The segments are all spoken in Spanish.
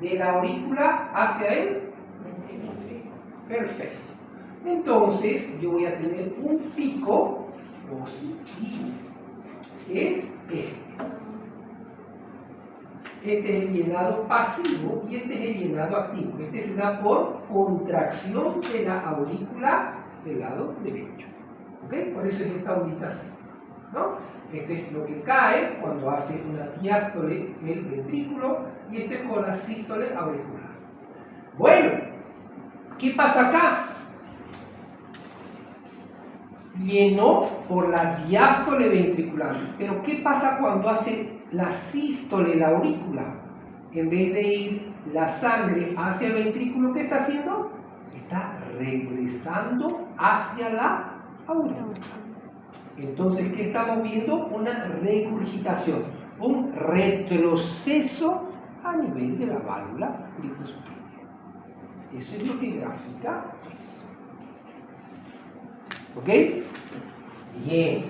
de la aurícula hacia el ventrículo. Perfecto. Entonces yo voy a tener un pico positivo, que es este. Este es el llenado pasivo y este es el llenado activo. Este se da por contracción de la aurícula del lado derecho. ¿Ok? Por eso es esta ondita así, ¿no? Esto es lo que cae cuando hace una diástole el ventrículo y esto es con la sístole auricular. Bueno, ¿qué pasa acá? Llenó por la diástole ventricular. Pero ¿qué pasa cuando hace la sístole, la aurícula? En vez de ir la sangre hacia el ventrículo, ¿qué está haciendo? Está regresando hacia la aurícula. Entonces, ¿qué estamos viendo? Una regurgitación, un retroceso a nivel de la válvula tricuspidea. Eso es lo que grafica. ¿Ok? Bien.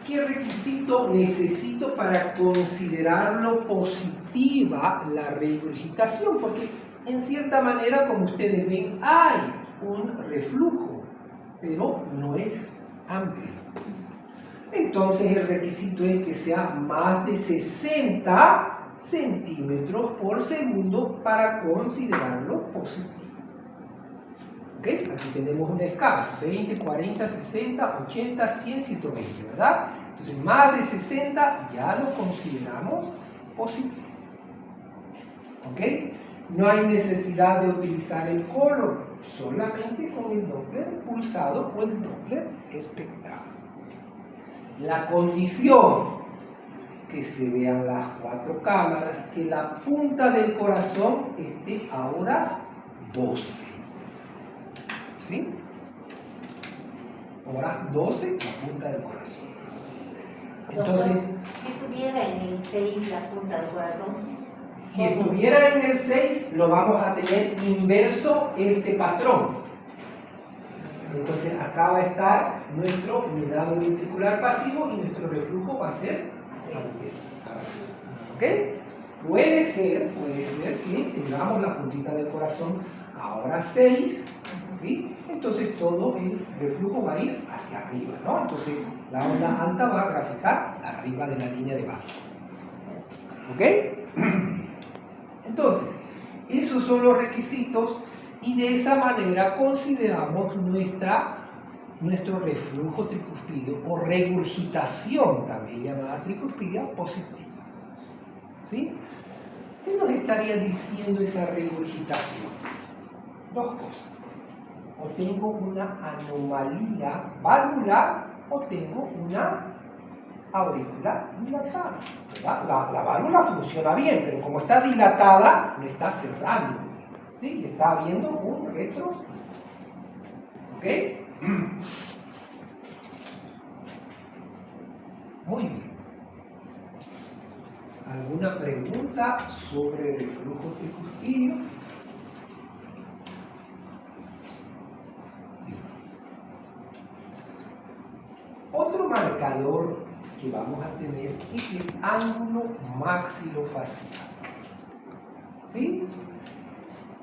¿Qué requisito necesito para considerarlo positiva la regurgitación? Porque en cierta manera, como ustedes ven, hay un reflujo, pero no es amplio. Entonces el requisito es que sea más de 60 centímetros por segundo para considerarlo positivo. ¿Ok? Aquí tenemos una escala, 20, 40, 60, 80, 100, 120, ¿verdad? Entonces más de 60 ya lo consideramos positivo. ¿Ok? No hay necesidad de utilizar el color, solamente con el Doppler pulsado o el Doppler espectral. La condición que se vean las 4 cámaras, que la punta del corazón esté a horas 12. ¿Sí? Horas 12, la punta del corazón. Entonces, si estuviera en el 6 la punta del corazón. Si estuviera en el 6, lo vamos a tener inverso este patrón. Entonces acá va a estar nuestro llenado ventricular pasivo y nuestro reflujo va a ser anterior. ¿Ok? Puede ser que tengamos la puntita del corazón ahora 6, ¿sí? Entonces todo el reflujo va a ir hacia arriba, ¿no? Entonces la onda alta va a graficar arriba de la línea de base. ¿Ok? Entonces, esos son los requisitos y de esa manera consideramos nuestro reflujo tricuspideo o regurgitación, también llamada tricuspidia positiva. ¿Sí? ¿Qué nos estaría diciendo esa regurgitación? 2 cosas. O tengo una anomalía valvular o tengo una aurícula dilatada, ¿verdad? La válvula funciona bien, pero como está dilatada, no está cerrando, ¿sí? Está habiendo un retro. ¿Ok? Muy bien. ¿Alguna pregunta sobre el reflujo tricuspidio? Otro marcador que vamos a tener es el ángulo maxilofacial. ¿Sí?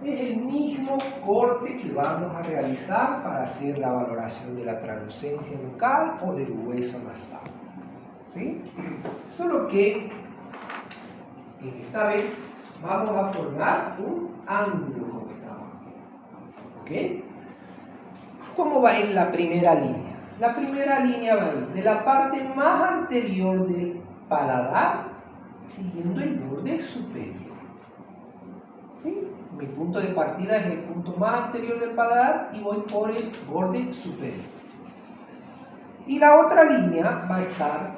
Es el mismo corte que vamos a realizar para hacer la valoración de la translucencia nucal o del hueso nasal. ¿Sí? Solo que esta vez vamos a formar un ángulo como estamos viendo. ¿Ok? ¿Cómo va a ir la primera línea? La primera línea va a ir de la parte más anterior del paladar siguiendo el borde superior. ¿Sí? Mi punto de partida es el punto más anterior del paladar y voy por el borde superior. Y la otra línea va a estar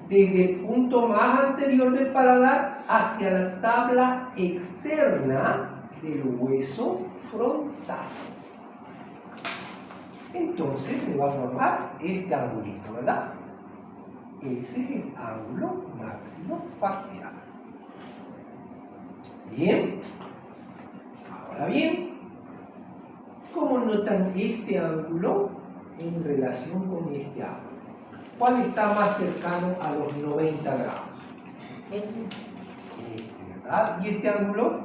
desde el punto más anterior del paladar hacia la tabla externa del hueso frontal. Entonces me va a formar este angulito, ¿verdad? Ese es el ángulo maxilofacial. Bien. Ahora bien, ¿cómo notan este ángulo en relación con este ángulo? ¿Cuál está más cercano a los 90 grados? ¿verdad? Y este ángulo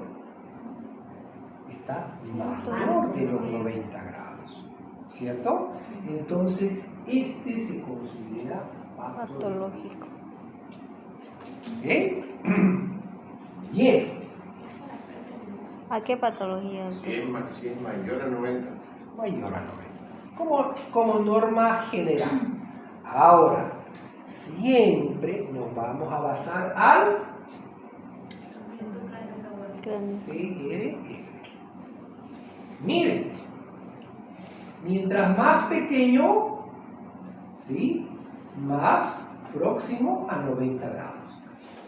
está mayor de los 90 grados, ¿cierto? Entonces, este se considera patológico. ¿Ok? Bien. ¿A qué patología? Si es mayor a 90. Mayor a 90. Como norma general. Ahora, siempre nos vamos a basar al CRR. Miren, mientras más pequeño, ¿sí?, más próximo a 90 grados.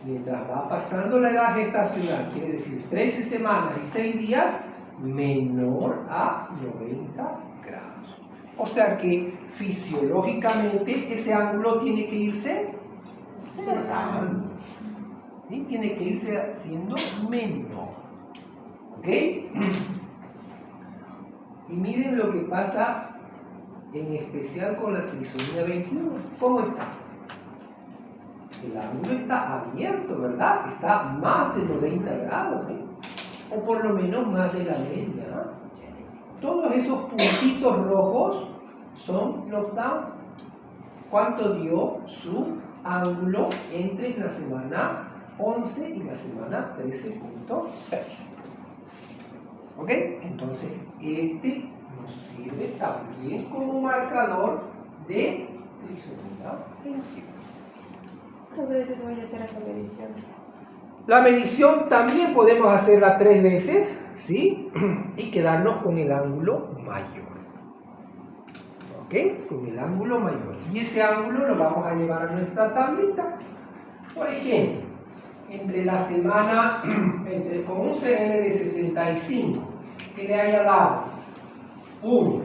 Mientras va pasando la edad gestacional, quiere decir 13 semanas y 6 días, menor a 90 grados. O sea que fisiológicamente ese ángulo tiene que irse cerrando. ¿Sí? Tiene que irse haciendo menor. ¿Ok? Y miren lo que pasa en especial con la trisomía 21. ¿Cómo está? El ángulo está abierto, ¿verdad? Está más de 90 grados, ¿eh? O por lo menos más de la media, ¿no? Todos esos puntitos rojos son los down. ¿Cuánto dio su ángulo entre la semana 11 y la semana 13.6? ¿Ok? Entonces, este nos sirve también como marcador de trisomía 21. ¿Cuántas veces voy a hacer esa medición? La medición también podemos hacerla 3 veces, ¿sí? Y quedarnos con el ángulo mayor. ¿Ok? Con el ángulo mayor. Y ese ángulo lo vamos a llevar a nuestra tablita. Por ejemplo, entre la semana, con un CN de 65, que le haya dado un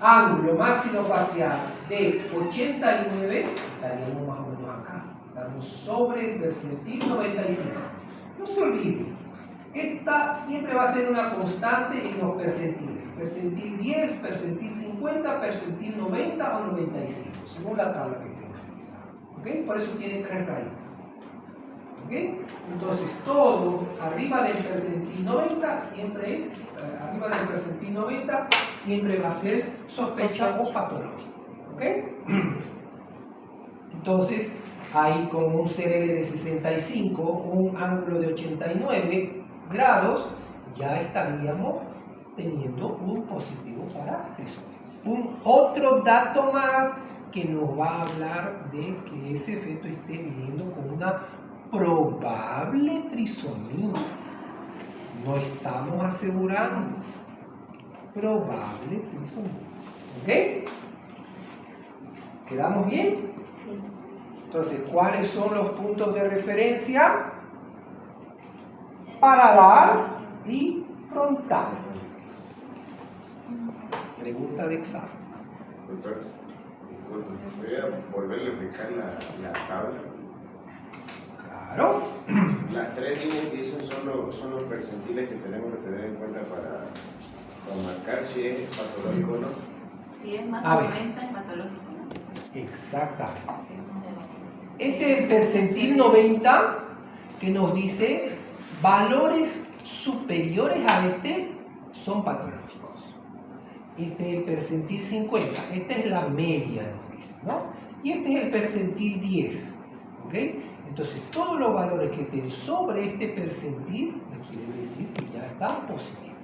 ángulo máximo facial de 89, estaríamos más o menos acá. Estamos sobre el percentil 95. No se olviden, esta siempre va a ser una constante en los percentiles. Percentil 10, percentil 50, percentil 90 o 95, según la tabla que tengan utilizada. ¿Ok? Por eso tiene 3 raíces. ¿Ok? Entonces, todo arriba del percentil 90 siempre va a ser sospecha o patológico. ¿Ok? Entonces, ahí con un CRL de 65, un ángulo de 89 grados, ya estaríamos teniendo un positivo para trisomía. Otro dato más que nos va a hablar de que ese feto esté viviendo con una probable trisomía. No estamos asegurando. Probable trisomía. ¿Ok? ¿Quedamos bien? Entonces, ¿cuáles son los puntos de referencia? Paladar y frontal. Pregunta de examen. Doctor, voy a volverle a explicar la tabla. Claro. Las 3 líneas que dicen son los percentiles que tenemos que tener en cuenta para marcar si es patológico o no. Si es más A de ver. 90 es patológico, ¿no? Exactamente. Si es más de 90. Este es el percentil 90 que nos dice valores superiores a este son patológicos. Este es el percentil 50, esta es la media, nos dice, ¿no? Y este es el percentil 10, ¿ok? Entonces, todos los valores que estén sobre este percentil me quiere decir que ya están positivos.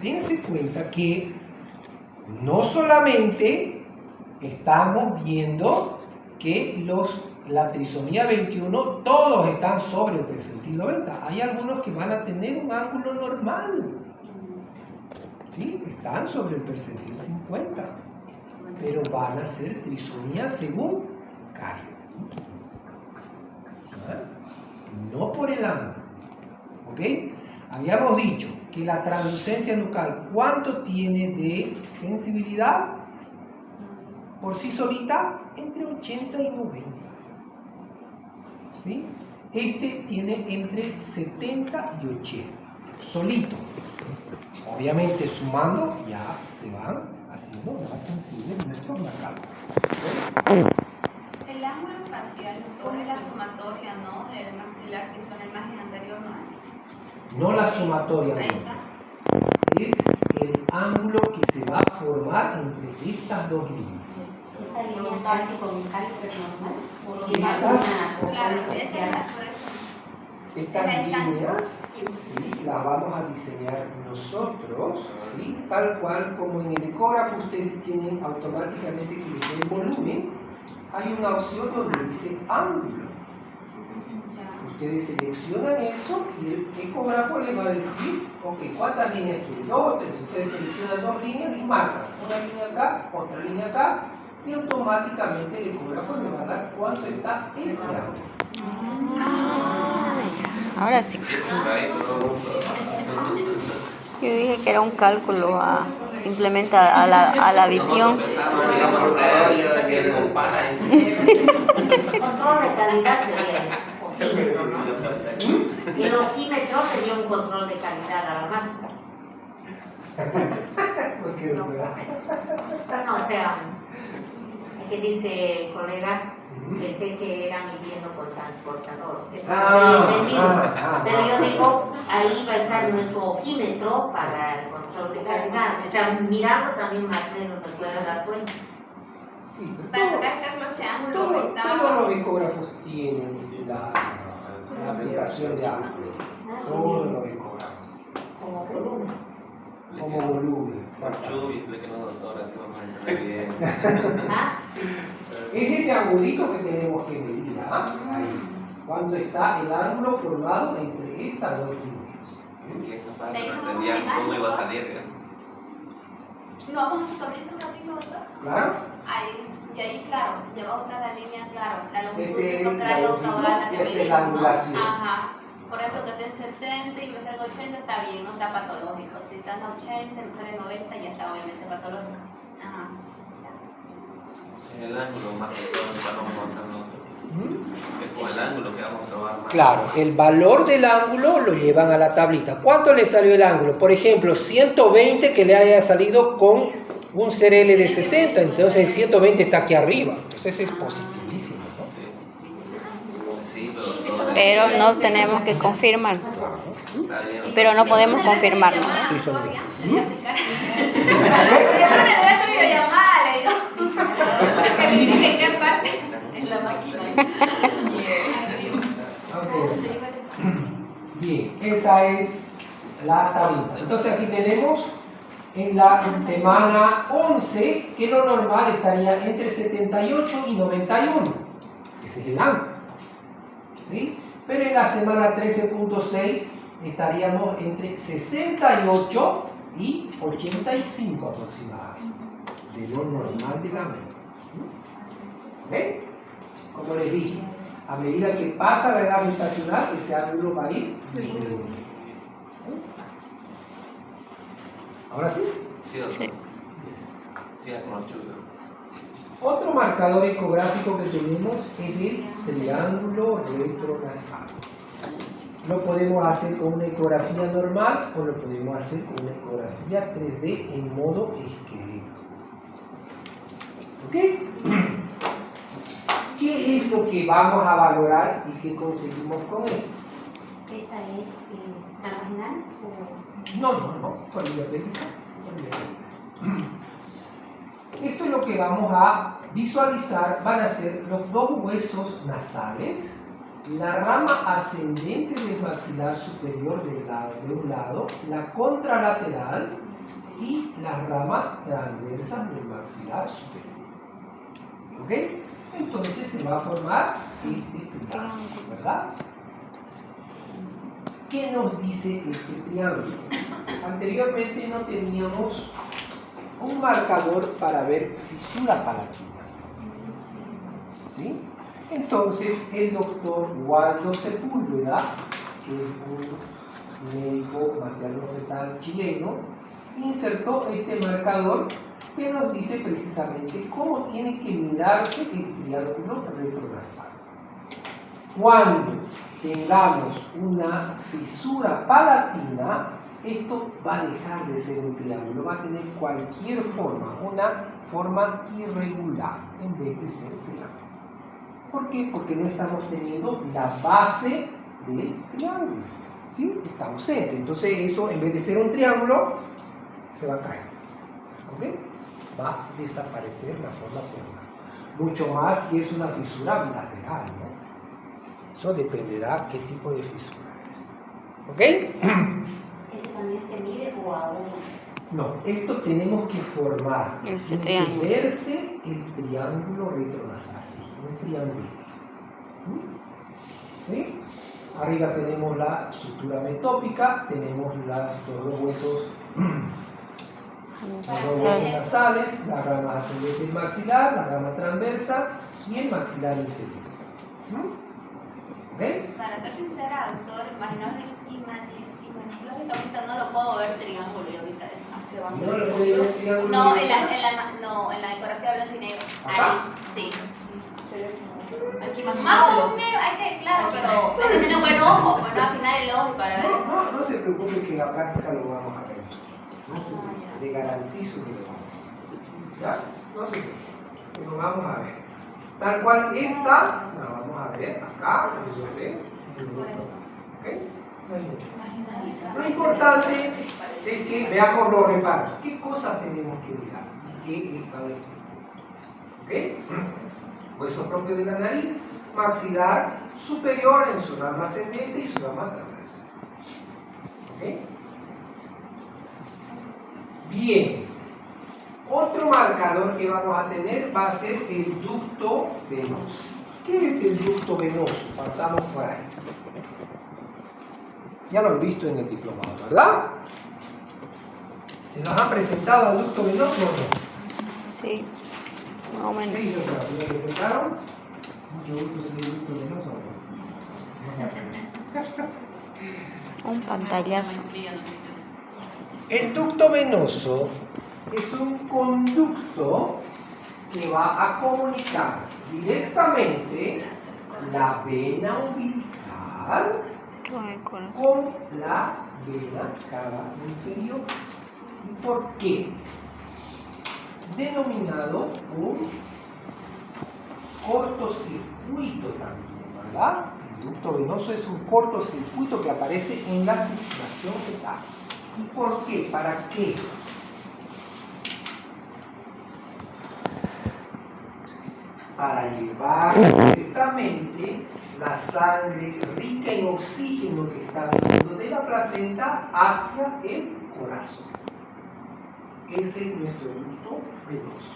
Dense cuenta que no solamente estamos viendo que la trisomía 21 todos están sobre el percentil 90. Hay algunos que van a tener un ángulo normal. ¿Sí? Están sobre el percentil 50. Pero van a ser trisomía según Cario. No por el ángulo. ¿Ok? Habíamos dicho que la translucencia nucal, ¿cuánto tiene de sensibilidad? Por sí solita, entre 80 y 90. ¿Sí? Este tiene entre 70 y 80. Solito. Obviamente sumando ya se van haciendo más sensibles nuestros marcadores. El El ángulo facial, doctor, es la sumatoria, ¿no? El maxilar, que hizo la imagen anterior, ¿no? No la sumatoria. Ahí está. Es el ángulo que se va a formar entre estas dos líneas. Esa línea está así con un calibre normal. Claro, esa es la por eso. Estas líneas, sí, las vamos a diseñar nosotros, ¿sí? Tal cual como en el ecógrafo ustedes tienen automáticamente que elegir el volumen, hay una opción donde dice ángulo. Ustedes seleccionan eso y el ecógrafo les va a decir, ok, ¿cuántas líneas quieren? 2 o 3. Ustedes seleccionan 2 líneas y marcan una línea acá, otra línea acá, y automáticamente el ecógrafo les va a dar cuánto está el ángulo. Ahora sí. Yo dije que era un cálculo simplemente a la visión. Control de calidad sería eso, ojímetro, ¿no? Y el ojímetro sería un control de calidad a la mano. ¿Por qué no? No, o sea, es que dice el colega, pensé que era midiendo con transportador. Eso no se entendido. Pero yo digo, ahí va a estar nuestro ojímetro para el control de calidad. O sea, mirando también más o menos nos puede dar cuenta. Sí, Para pero sacar Carlos ese ángulo todos los ecógrafos tienen la aplicación de ángulo. Todos los ecógrafos. Como volumen. Como volumen. Chubi, explíquenos, doctora, si vamos a entender bien. ¿Ah? Es ese angulito que tenemos que medir, ¿ah? Ahí. Cuando está el ángulo formado entre estas dos líneas. Y esa parte no entendían cómo iba a salir, ¿eh? ¿Lo vamos a suprimir un ratito, doctor? ¿Claro? Ahí, y ahí, claro, debajo está la línea, claro, la longitud Este, contraria la otra longitud hora, la y que este, medimos, la ¿no? angulación. Ajá. Por ejemplo, que esté en 70 y me salga 80, está bien, no está patológico. Si está en 80, me sale 90, ya está obviamente patológico. Ajá. Es el ángulo más que todo lo que vamos a hacer nosotros. Es con el ángulo que vamos a probar más. Claro, el valor del ángulo lo llevan a la tablita. ¿Cuánto le salió el ángulo? Por ejemplo, 120 que le haya salido con un CRL de 60, entonces el 120 está aquí arriba. Entonces es positivísimo, ¿no? Sí, Pero no tenemos que confirmar. está bien. Pero no podemos confirmarlo. Sí, son Doctor, bien. ya, le voy a aplicar. Yo le doy tu videollamada, le digo. Que me indique qué parte en la máquina. Bien, esa es la tablita. Entonces aquí tenemos en la semana 11 que lo normal estaría entre 78 y 91. Ese es el ángulo. ¿Sí? Pero en la semana 13.6 estaríamos entre 68 y 85 aproximadamente, de lo normal del ángulo. ¿Ven? Como les dije, a medida que pasa la edad gestacional, ese ángulo va a ir disminuyendo. ¿Ahora sí? Sí, doctor. Sí. Sí, es con los chubos. Otro marcador ecográfico que tenemos es el triángulo retronasal. Lo podemos hacer con una ecografía normal o lo podemos hacer con una ecografía 3D en modo esqueleto. ¿Ok? ¿Qué es lo que vamos a valorar y qué conseguimos con esto? ¿Esa es la vaginal o...? No, por vía pélvica. Esto es lo que vamos a visualizar, van a ser los dos huesos nasales, la rama ascendente del maxilar superior de un lado, la contralateral y las ramas transversas del maxilar superior. ¿Ok? Entonces se va a formar este triángulo, ¿verdad? ¿Qué nos dice este triángulo? Anteriormente no teníamos un marcador para ver fisura palatina. ¿Sí? Entonces el doctor Waldo Sepúlveda, que es un médico materno-fetal chileno, insertó este marcador que nos dice precisamente cómo tiene que mirarse el triángulo retronasal. Cuando tengamos una fisura palatina, esto va a dejar de ser un triángulo, va a tener cualquier forma, una forma irregular en vez de ser triángulo. ¿Por qué? Porque no estamos teniendo la base del triángulo, ¿sí? Está ausente. Entonces eso, en vez de ser un triángulo, se va a caer, ¿ok? Va a desaparecer la forma cuadrada. Mucho más si es una fisura bilateral, ¿no? Eso dependerá qué tipo de fisura es, ¿ok? ¿Eso también se mide o aún? No, esto tenemos que formar. Ese Tiene triángulo. que verse el triángulo retronasal, así, un triángulo. ¿Sí? Arriba tenemos la sutura metópica, tenemos los huesos, los huesos nasales, la rama ascendente del maxilar, la rama transversa y el maxilar inferior. ¿Ok? Para ser sincera, doctor, lógicamente no lo puedo ver triángulo y ahorita eso. No lo puede ver triángulo. No, en la ecografía blanco y negro. ¿Acá? Ahí, sí. Aquí más Más o o menos, hay que, claro, pero hay que tener buen ojo, bueno, afinar el ojo para ver eso. No se preocupe que en la práctica lo vamos a ver. No se preocupe, le garantizo que lo vamos a ver. ¿Ya? No se preocupe, lo vamos a ver. Tal cual esta, la vamos a ver acá, ¿ok? No hay mucho. Lo importante es que veamos los reparos. ¿Qué cosas tenemos que mirar? ¿Qué ¿ok? Hueso propio de la nariz, maxilar superior en su rama ascendente y su rama transversa. ¿Ok? Bien. Otro marcador que vamos a tener va a ser el ducto venoso. ¿Qué es el ducto venoso? Partamos por ahí. Ya lo han visto en el diplomado, ¿verdad? ¿Se nos ha presentado al ducto venoso o no? Sí, más o menos. ¿Qué hizo otra? ¿Se lo presentaron? Mucho gusto, señor ducto venoso. Un pantallazo. El ducto venoso es un conducto que va a comunicar directamente la vena umbilical con la vena cava inferior. ¿Y por qué? Denominado un cortocircuito también, ¿verdad? El ducto venoso es un cortocircuito que aparece en la circulación fetal. ¿Y por qué? ¿Para qué? Para llevar directamente la sangre rica en oxígeno que está viniendo de la placenta hacia el corazón. Ese es nuestro ducto venoso.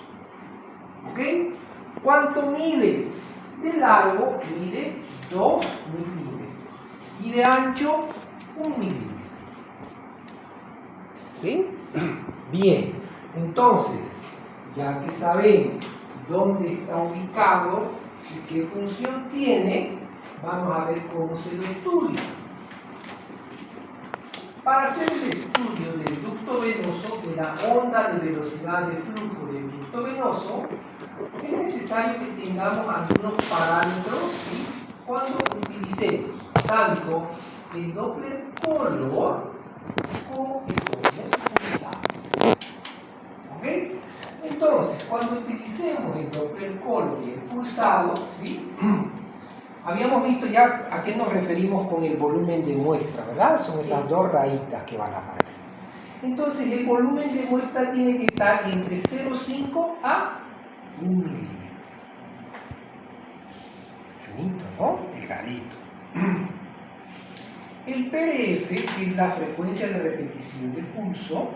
¿Ok? ¿Cuánto mide? De largo mide 2 milímetros y de ancho 1 milímetro. ¿Sí? Bien, entonces, ya que sabemos dónde está ubicado y qué función tiene, vamos a ver cómo se lo estudia. Para hacer el estudio del ducto venoso, de la onda de velocidad de flujo del ducto venoso, es necesario que tengamos algunos parámetros, ¿sí? Cuando utilicemos tanto el Doppler color como el Doppler pulsado. ¿Ok? Entonces, cuando utilicemos el Doppler color y el pulsado, ¿sí? Habíamos visto ya a qué nos referimos con el volumen de muestra, ¿verdad? Son esas dos rayitas que van a aparecer. Entonces, el volumen de muestra tiene que estar entre 0,5 a 1 milímetro. Finito, ¿no? Delgadito. El PRF, que es la frecuencia de repetición del pulso,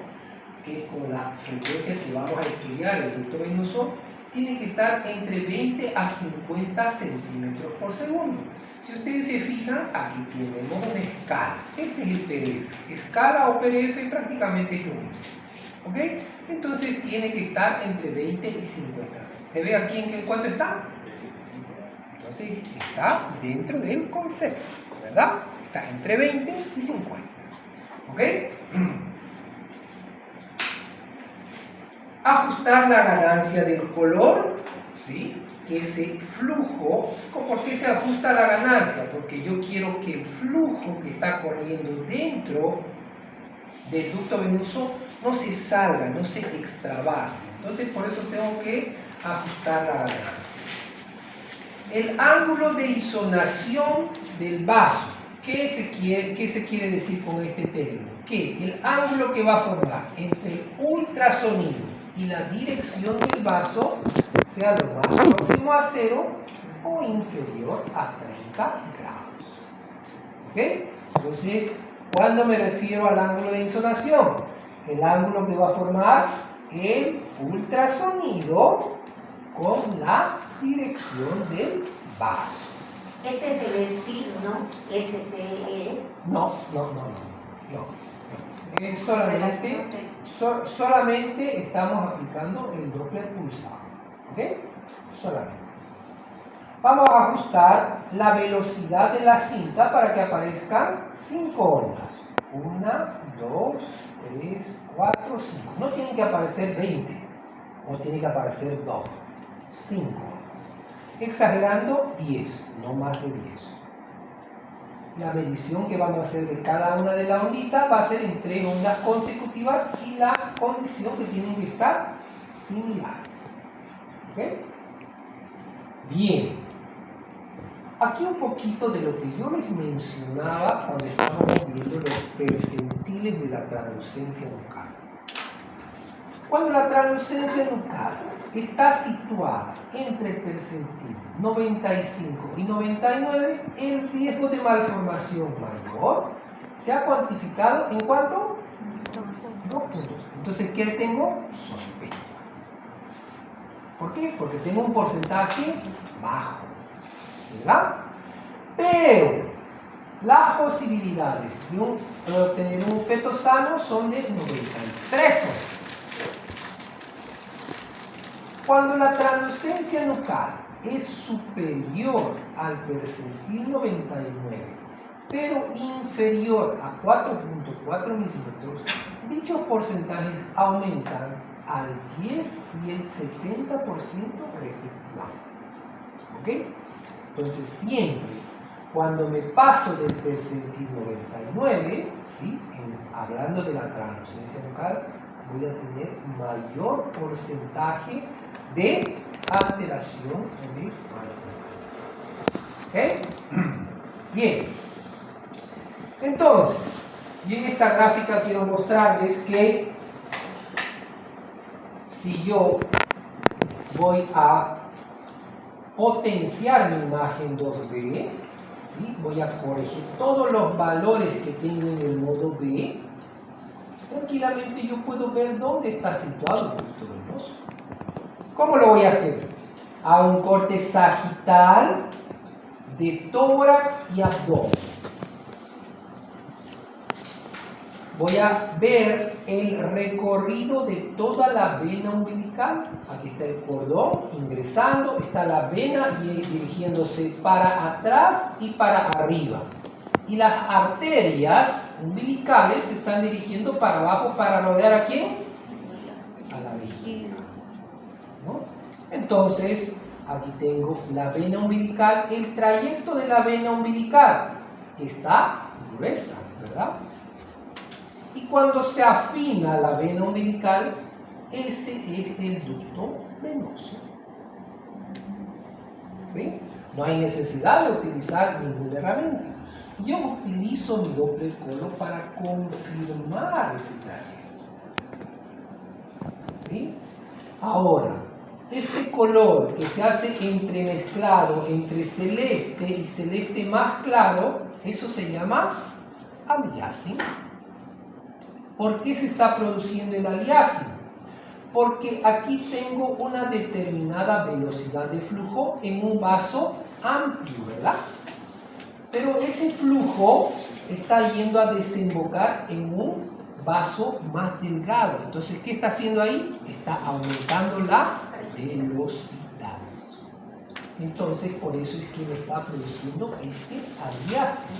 que es con la frecuencia que vamos a estudiar el ducto venoso, tiene que estar entre 20 a 50 centímetros por segundo. Si ustedes se fijan, aquí tenemos una escala. Este es el PRF. Escala o PRF prácticamente es lo mismo. ¿Ok? Entonces tiene que estar entre 20 y 50. ¿Se ve aquí en cuánto está? Entonces está dentro del concepto, ¿verdad? Está entre 20 y 50. ¿Ok? Ajustar la ganancia del color, ¿sí? Ese flujo. ¿Por qué se ajusta la ganancia? Porque yo quiero que el flujo que está corriendo dentro del ducto venoso no se salga, no se extravase. Entonces por eso tengo que ajustar la ganancia. El ángulo de isonación del vaso. ¿Qué se quiere decir con este término? Que el ángulo que va a formar entre el ultrasonido y la dirección del vaso sea lo más próximo a 0 o inferior a 30 grados. ¿Ok? Entonces, ¿cuándo me refiero al ángulo de insonación? El ángulo que va a formar el ultrasonido con la dirección del vaso. Este es el STIR, ¿no? STE. No. Solamente estamos aplicando el Doppler pulsado. ¿Ok? Solamente. Vamos a ajustar la velocidad de la cinta para que aparezcan 5 ondas. 1, 2, 3, 4, 5. No tienen que aparecer 20. O tiene que aparecer 2. 5. Exagerando, 10. No más de 10. La medición que vamos a hacer de cada una de las onditas va a ser en 3 ondas consecutivas y la condición que tienen que estar similares. ¿Ok? Bien. Aquí un poquito de lo que yo les mencionaba cuando estábamos viendo los percentiles de la translucencia nucal. Cuando la translucencia nucal está situada entre el percentil 95 y 99, el riesgo de malformación mayor se ha cuantificado ¿en cuánto? 2 puntos. Entonces, ¿qué tengo? Sospecha. ¿Por qué? Porque tengo un porcentaje bajo, ¿verdad? Pero las posibilidades de obtener un feto sano son de 93%. Cuando la translucencia nucal es superior al percentil 99, pero inferior a 4.4 milímetros, dichos porcentajes aumentan al 10 y el 70% respectivamente. ¿Ok? Entonces siempre, cuando me paso del percentil 99, ¿sí? Hablando de la translucencia nucal, voy a tener mayor porcentaje de alteración o de malformación. ¿Ok? Bien. Entonces, y en esta gráfica quiero mostrarles que si yo voy a potenciar mi imagen 2D, ¿sí? Voy a corregir todos los valores que tengo en el modo B, tranquilamente yo puedo ver dónde está situado el ducto venoso. ¿Cómo lo voy a hacer? A un corte sagital de tórax y abdomen. Voy a ver el recorrido de toda la vena umbilical. Aquí está el cordón ingresando, está la vena y dirigiéndose para atrás y para arriba. Y las arterias umbilicales se están dirigiendo para abajo para rodear ¿a quién? A la vejiga. ¿No? Entonces, aquí tengo la vena umbilical, el trayecto de la vena umbilical, que está gruesa, ¿verdad? Y cuando se afina la vena umbilical, ese es el ducto venoso. ¿Sí? No hay necesidad de utilizar ninguna herramienta. Yo utilizo mi Doppler color para confirmar ese trayecto. ¿Sí? Ahora, este color que se hace entremezclado entre celeste y celeste más claro, eso se llama aliasing. ¿Por qué se está produciendo el aliasing? Porque aquí tengo una determinada velocidad de flujo en un vaso amplio, ¿verdad? Pero ese flujo está yendo a desembocar en un vaso más delgado. Entonces, ¿qué está haciendo ahí? Está aumentando la velocidad. Entonces, por eso es que me está produciendo este aliasing.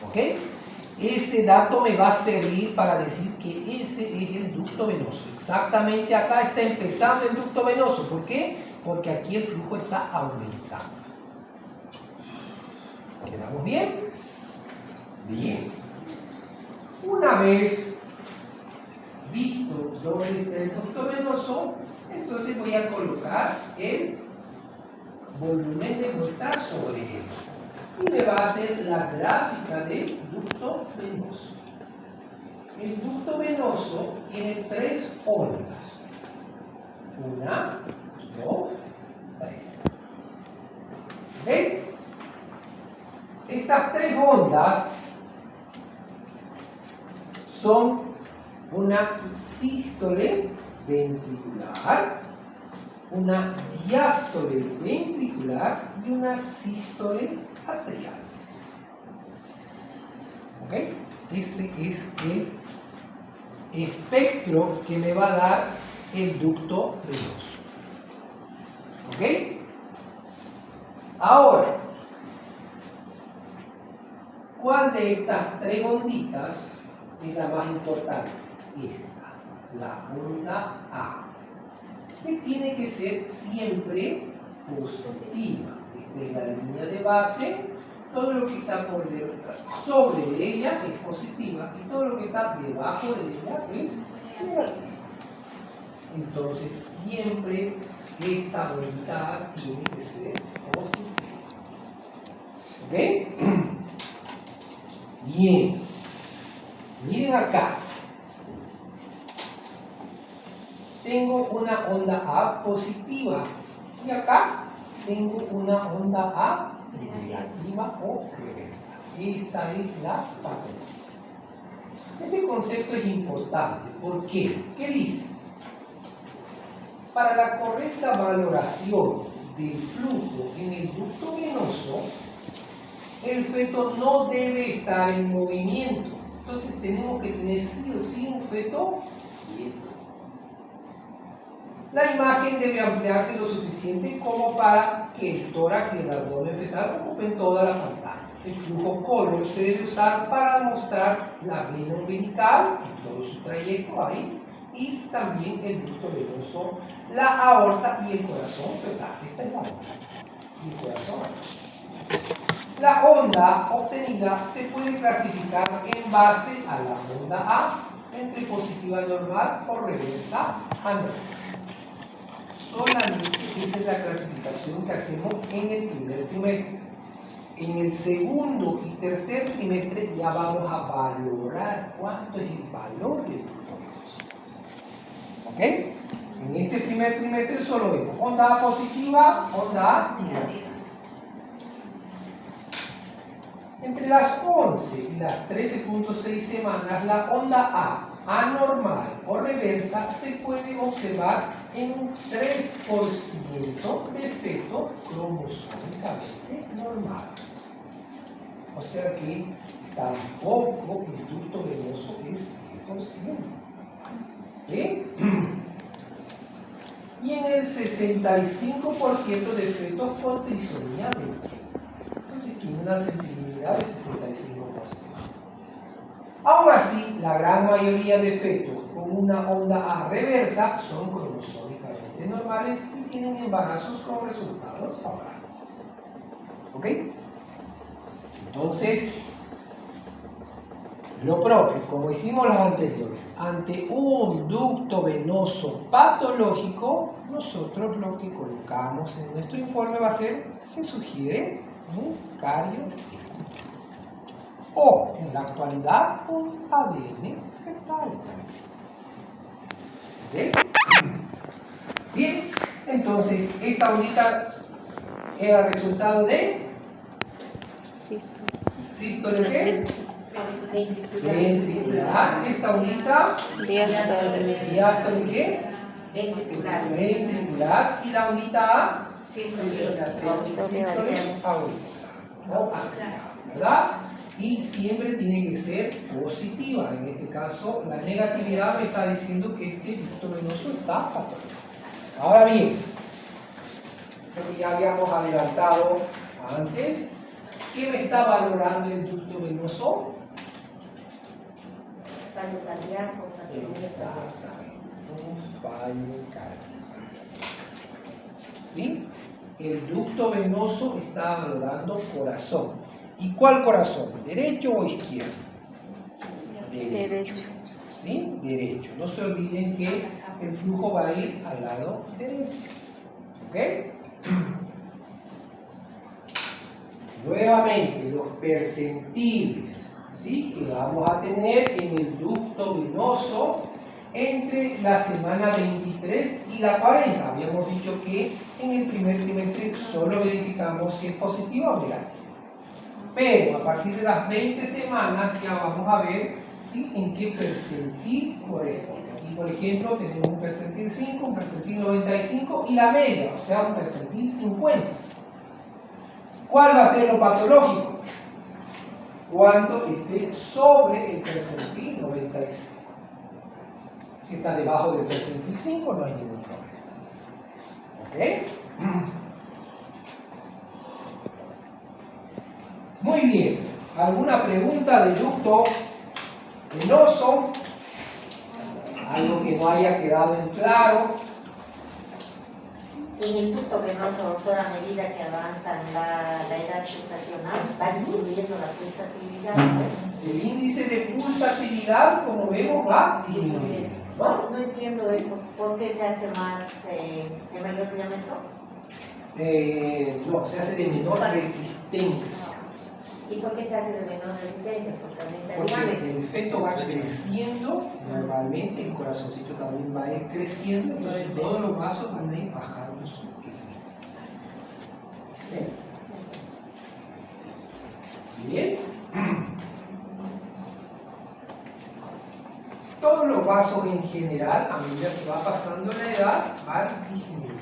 ¿Ok? Ese dato me va a servir para decir que ese es el ducto venoso. Exactamente acá está empezando el ducto venoso. ¿Por qué? Porque aquí el flujo está aumentando. ¿Quedamos bien? Bien. Una vez visto dónde está el ducto venoso, entonces voy a colocar el volumen de muestra sobre él. Y me va a hacer la gráfica del ducto venoso. El ducto venoso tiene 3 ondas. 1, 2, 3. ¿Ok? Estas 3 ondas son una sístole ventricular, una diástole ventricular y una sístole atrial. ¿Ok? Ese es el espectro que me va a dar el ducto venoso. ¿Ok? Ahora, ¿cuál de estas 3 onditas es la más importante? Esta, la onda A, que tiene que ser siempre positiva. Esta es la línea de base, todo lo que está sobre ella es positiva y todo lo que está debajo de ella es negativa. Entonces siempre esta ondita A tiene que ser positiva. ¿Ok? Bien. Miren acá. Tengo una onda A positiva y acá tengo una onda A negativa o reversa. Esta es la patología. Este concepto es importante. ¿Por qué? ¿Qué dice? Para la correcta valoración del flujo en el ducto venoso, el feto no debe estar en movimiento. Entonces tenemos que tener sí o sí un feto quieto. La imagen debe ampliarse lo suficiente como para que el tórax y el abdomen fetal ocupen toda la pantalla. El flujo color se debe usar para mostrar la vena umbilical y todo su trayecto ahí, y también el ducto venoso, la aorta y el corazón fetal. Esta es la aorta y el corazón. La onda obtenida se puede clasificar en base a la onda A, entre positiva normal o reversa anormal. Solamente esa es la clasificación que hacemos en el primer trimestre. En el segundo y tercer trimestre ya vamos a valorar cuánto es el valor del ducto venoso. ¿Ok? En este primer trimestre solo vemos onda A positiva, onda A negativa. Entre las 11 y las 13.6 semanas, la onda A anormal o reversa se puede observar en un 3% de feto cromosómicamente normal. O sea que tampoco el ducto venoso es 100%. ¿Sí? Y en el 65% de fetos con trisomía 20. Entonces tiene una sensibilidad de 65%. Aún así, la gran mayoría de fetos con una onda A reversa son cromosómicamente normales y tienen embarazos con resultados favorables. ¿Ok? Entonces, lo propio, como hicimos las anteriores, ante un ducto venoso patológico, nosotros lo que colocamos en nuestro informe va a ser, se sugiere un cariotipo. O, en la actualidad, un ADN fetal también. ¿Ok? Bien, entonces, esta ondita era resultado de sístole ¿qué? Ventricular. Esta ondita diástole ¿qué? Ventricular. Y la ondita A sístole auricular, ¿verdad? Y siempre tiene que ser positiva. En este caso, la negatividad me está diciendo que este ducto venoso está patológico. Ahora bien, lo que ya habíamos adelantado antes, ¿qué me está valorando el ducto venoso? Fallo cardíaco. Exactamente, un fallo cardíaco. ¿Sí? El ducto venoso está valorando corazón. ¿Y cuál corazón? ¿Derecho o izquierdo? Derecho. ¿Sí? Derecho. No se olviden que el flujo va a ir al lado derecho. ¿Ok? nuevamente los percentiles, ¿sí?, que vamos a tener en el ducto venoso entre la semana 23 y la 40. Habíamos dicho que en el primer trimestre solo verificamos si es positivo o negativo. Pero a partir de las 20 semanas ya vamos a ver, ¿sí?, en qué percentil corresponde. Aquí, por ejemplo, tenemos un percentil 5, un percentil 95 y la media, o sea, un percentil 50. ¿Cuál va a ser lo patológico? Cuando esté sobre el percentil 95. Si está debajo del percentil 5, no hay ningún problema. ¿Ok? Muy bien. ¿Alguna pregunta del ducto venoso? ¿Algo que no haya quedado en claro? En el ducto venoso, doctora, a medida que avanza la edad gestacional, va disminuyendo la pulsatividad, ¿no? El índice de pulsatividad, como vemos, va disminuyendo. No entiendo eso. ¿Por qué se hace más de mayor diámetro? No, se hace de menor resistencia. ¿Y por qué se hace de menor resistencia? Porque aumenta el Porque diámetro. el feto va creciendo, normalmente el corazoncito también va a ir creciendo, entonces todos los vasos van a ir bajando su crecimiento. Bien. Todos los vasos en general, a medida que va pasando la edad, van disminuyendo.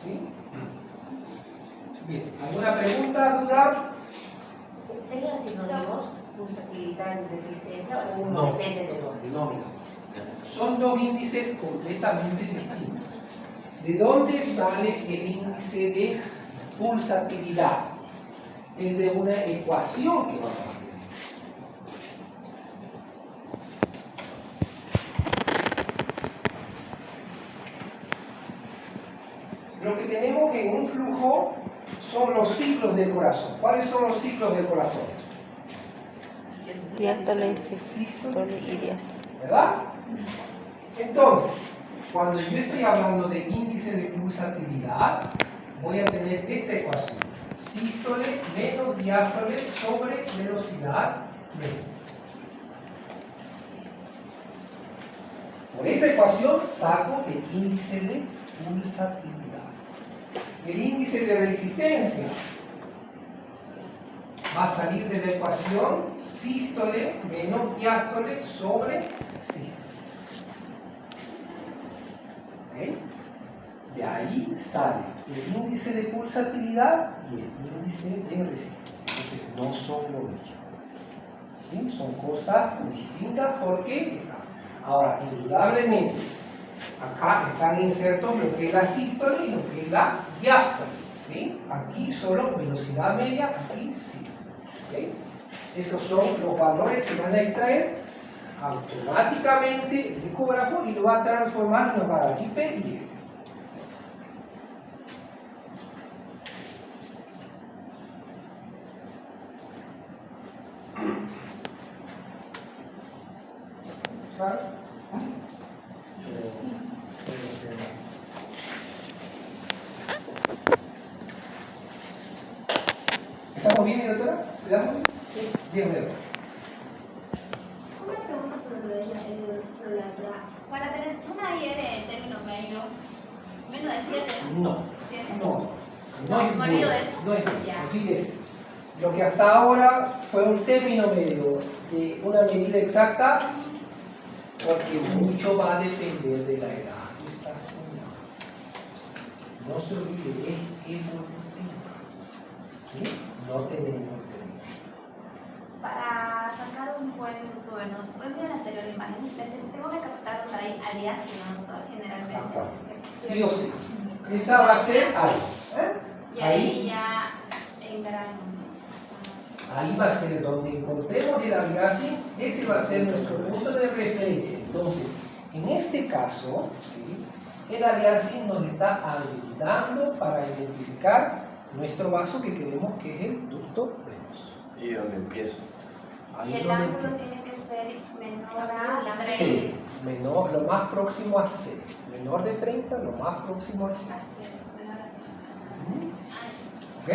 ¿Sí? Bien, ¿alguna pregunta, duda? ¿Serían sinónimos pulsatividad y resistencia o uno No. depende del otro? No. Son dos índices completamente distintos. ¿De dónde sale el índice de pulsatividad? Es de una ecuación que vamos a ver. Lo que tenemos en un flujo son los ciclos del corazón. ¿Cuáles son los ciclos del corazón? Diástole, sístole y diástole. ¿Verdad? Entonces, cuando yo estoy hablando de índice de pulsatividad, voy a tener esta ecuación. Sístole menos diástole sobre velocidad media. Por esa ecuación saco el índice de pulsatividad. El índice de resistencia va a salir de la ecuación sístole menos diástole sobre sístole. ¿Okay? De ahí sale el índice de pulsatividad y el índice de resistencia. Entonces no son lo mismo. ¿Sí? Son cosas distintas porque, ahora, indudablemente, acá están insertos lo que es la sístole y lo que es la diástole. ¿Sí? Aquí solo velocidad media, aquí sí. ¿Okay? Esos son los valores que van a extraer automáticamente el ecógrafo y lo va a transformar en una paradigma y R. ¿Claro? ¿Estamos bien, doctora? ¿Cuidamos? Sí. Bien, doctora. Una pregunta sobre la edad. Para tener una IR en término medio, menos de 7. No, ¿Siete? no es ¿Me olvido bueno, de eso? no es bueno, Ya. olvídese. Lo que hasta ahora fue un término medio de una medida exacta, porque mucho va a depender de la edad gestacional. No se olvide, es evolutiva. ¿Sí? No tenemos término. Para sacar un buen ducto venoso, pueden ver la anterior imagen. Tengo que captar una aleación, doctor, generalmente. Exactamente. Sí o sí. Esa va a ser ahí. Y ahí ya en grano. Ahí va a ser donde encontremos el aliasing, ese va a ser nuestro punto de referencia. Entonces, en este caso, ¿sí?, el aliasing nos está habilitando para identificar nuestro vaso que queremos que es el ducto venoso. ¿Y dónde empieza? Y Ahí el donde ángulo empieza. tiene que ser menor a C, menor, lo más próximo a C. Menor de 30, lo más próximo a C. ¿Ok?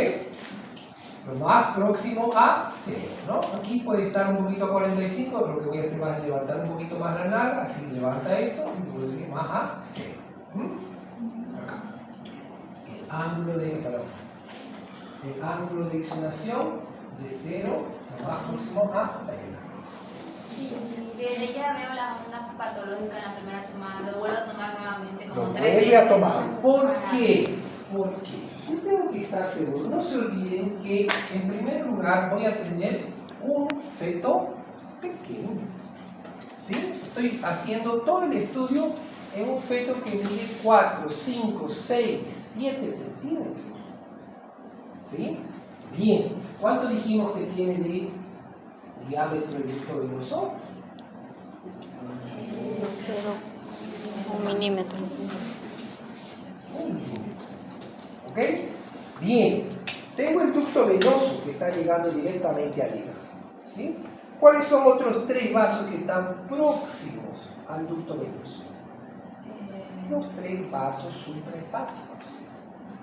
Lo más próximo a 0, ¿no? Aquí puede estar un poquito a 45, lo que voy a hacer va a levantar un poquito más la nalga, así levanta esto y vuelve más a 0. Acá. El ángulo de inclinación de 0, lo más próximo a 0. Si en ella veo las ondas patológicas en la primera tomada, lo vuelvo a tomar nuevamente Lo como 3 vuelve veces. a tomar. ¿Por qué? Porque yo tengo que estar seguro. No se olviden que en primer lugar voy a tener un feto pequeño. ¿Sí? Estoy haciendo todo el estudio en un feto que mide 4, 5, 6, 7 centímetros. ¿Sí? Bien. ¿Cuánto dijimos que tiene de diámetro el ducto venoso? 0, 1 milímetro. ¿Ok? Bien. Tengo el ducto venoso que está llegando directamente al hígado. ¿Sí? ¿Cuáles son otros 3 vasos que están próximos al ducto venoso? Los 3 vasos suprahepáticos.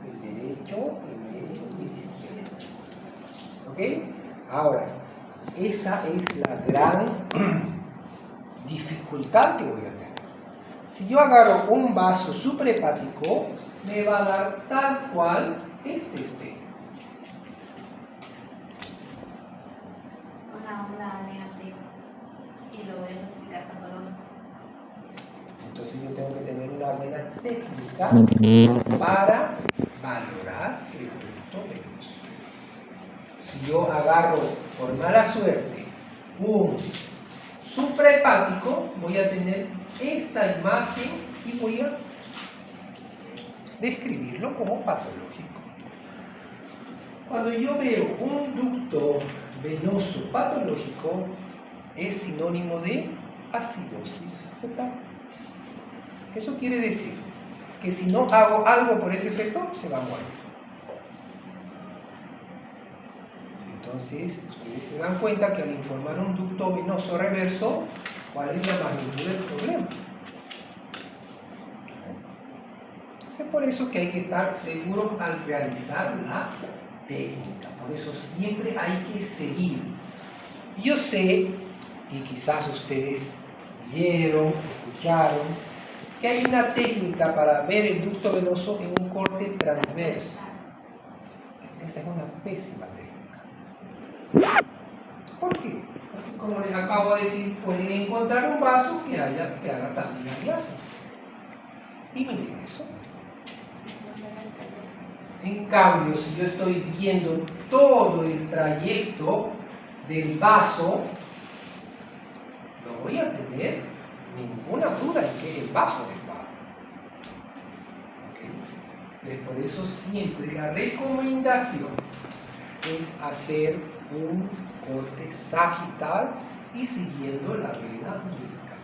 El derecho, el medio y el izquierdo. ¿Ok? Ahora, esa es la gran dificultad que voy a tener. Si yo agarro un vaso suprahepático, me va a dar tal cual este espejo. Una onda negativa. Y lo voy a clasificar patológico. Entonces yo tengo que tener una buena técnica para valorar el ducto venoso. Si yo agarro por mala suerte un suprahepático, voy a tener esta imagen y voy a describirlo como patológico. Cuando yo veo un ducto venoso patológico, es sinónimo de acidosis fetal. Eso quiere decir que si no hago algo por ese feto, se va a morir. Entonces, ustedes se dan cuenta que al informar un ducto venoso reverso, ¿cuál es la magnitud del problema? Es por eso que hay que estar seguros al realizar la técnica. Por eso siempre hay que seguir. Yo sé, y quizás ustedes vieron, escucharon, que hay una técnica para ver el ducto venoso en un corte transverso. Esa es una pésima técnica. ¿Por qué? Porque como les acabo de decir, pueden encontrar un vaso que haga también aliasa. Y miren eso. En cambio, si yo estoy viendo todo el trayecto del vaso, no voy a tener ninguna duda en que el vaso es bajo. ¿Okay? Por eso siempre la recomendación es hacer un corte sagital y siguiendo la vena umbilical.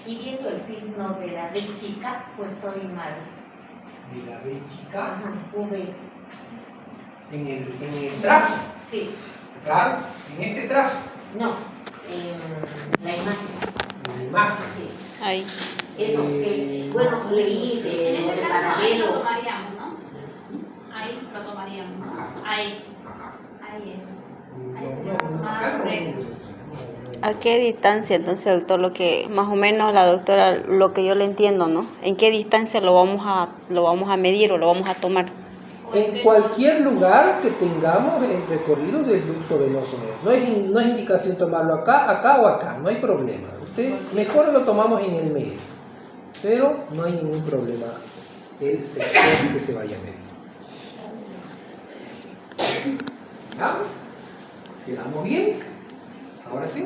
Siguiendo el signo de la B chica, pues estoy mal. De la B chica V. en el trazo. Sí. Claro, en este trazo. No, en la imagen. En la imagen. Sí. Ahí. Eso que, bueno, leí En de ese caso, ahí lo paralelo. tomaríamos, ¿no? Ahí lo tomaríamos, ¿no? Ahí. Ahí es. Acá no. ¿A qué distancia entonces, doctor, lo que más o menos la doctora, lo que yo le entiendo, ¿no? ¿En qué distancia lo vamos a medir o lo vamos a tomar? En cualquier lugar que tengamos el recorrido del ducto venoso medio. No es indicación tomarlo acá o acá, no hay problema. Mejor lo tomamos en el medio, pero no hay ningún problema el sector que se vaya a medir. ¿Ya? ¿Quedamos bien? ¿Ahora sí?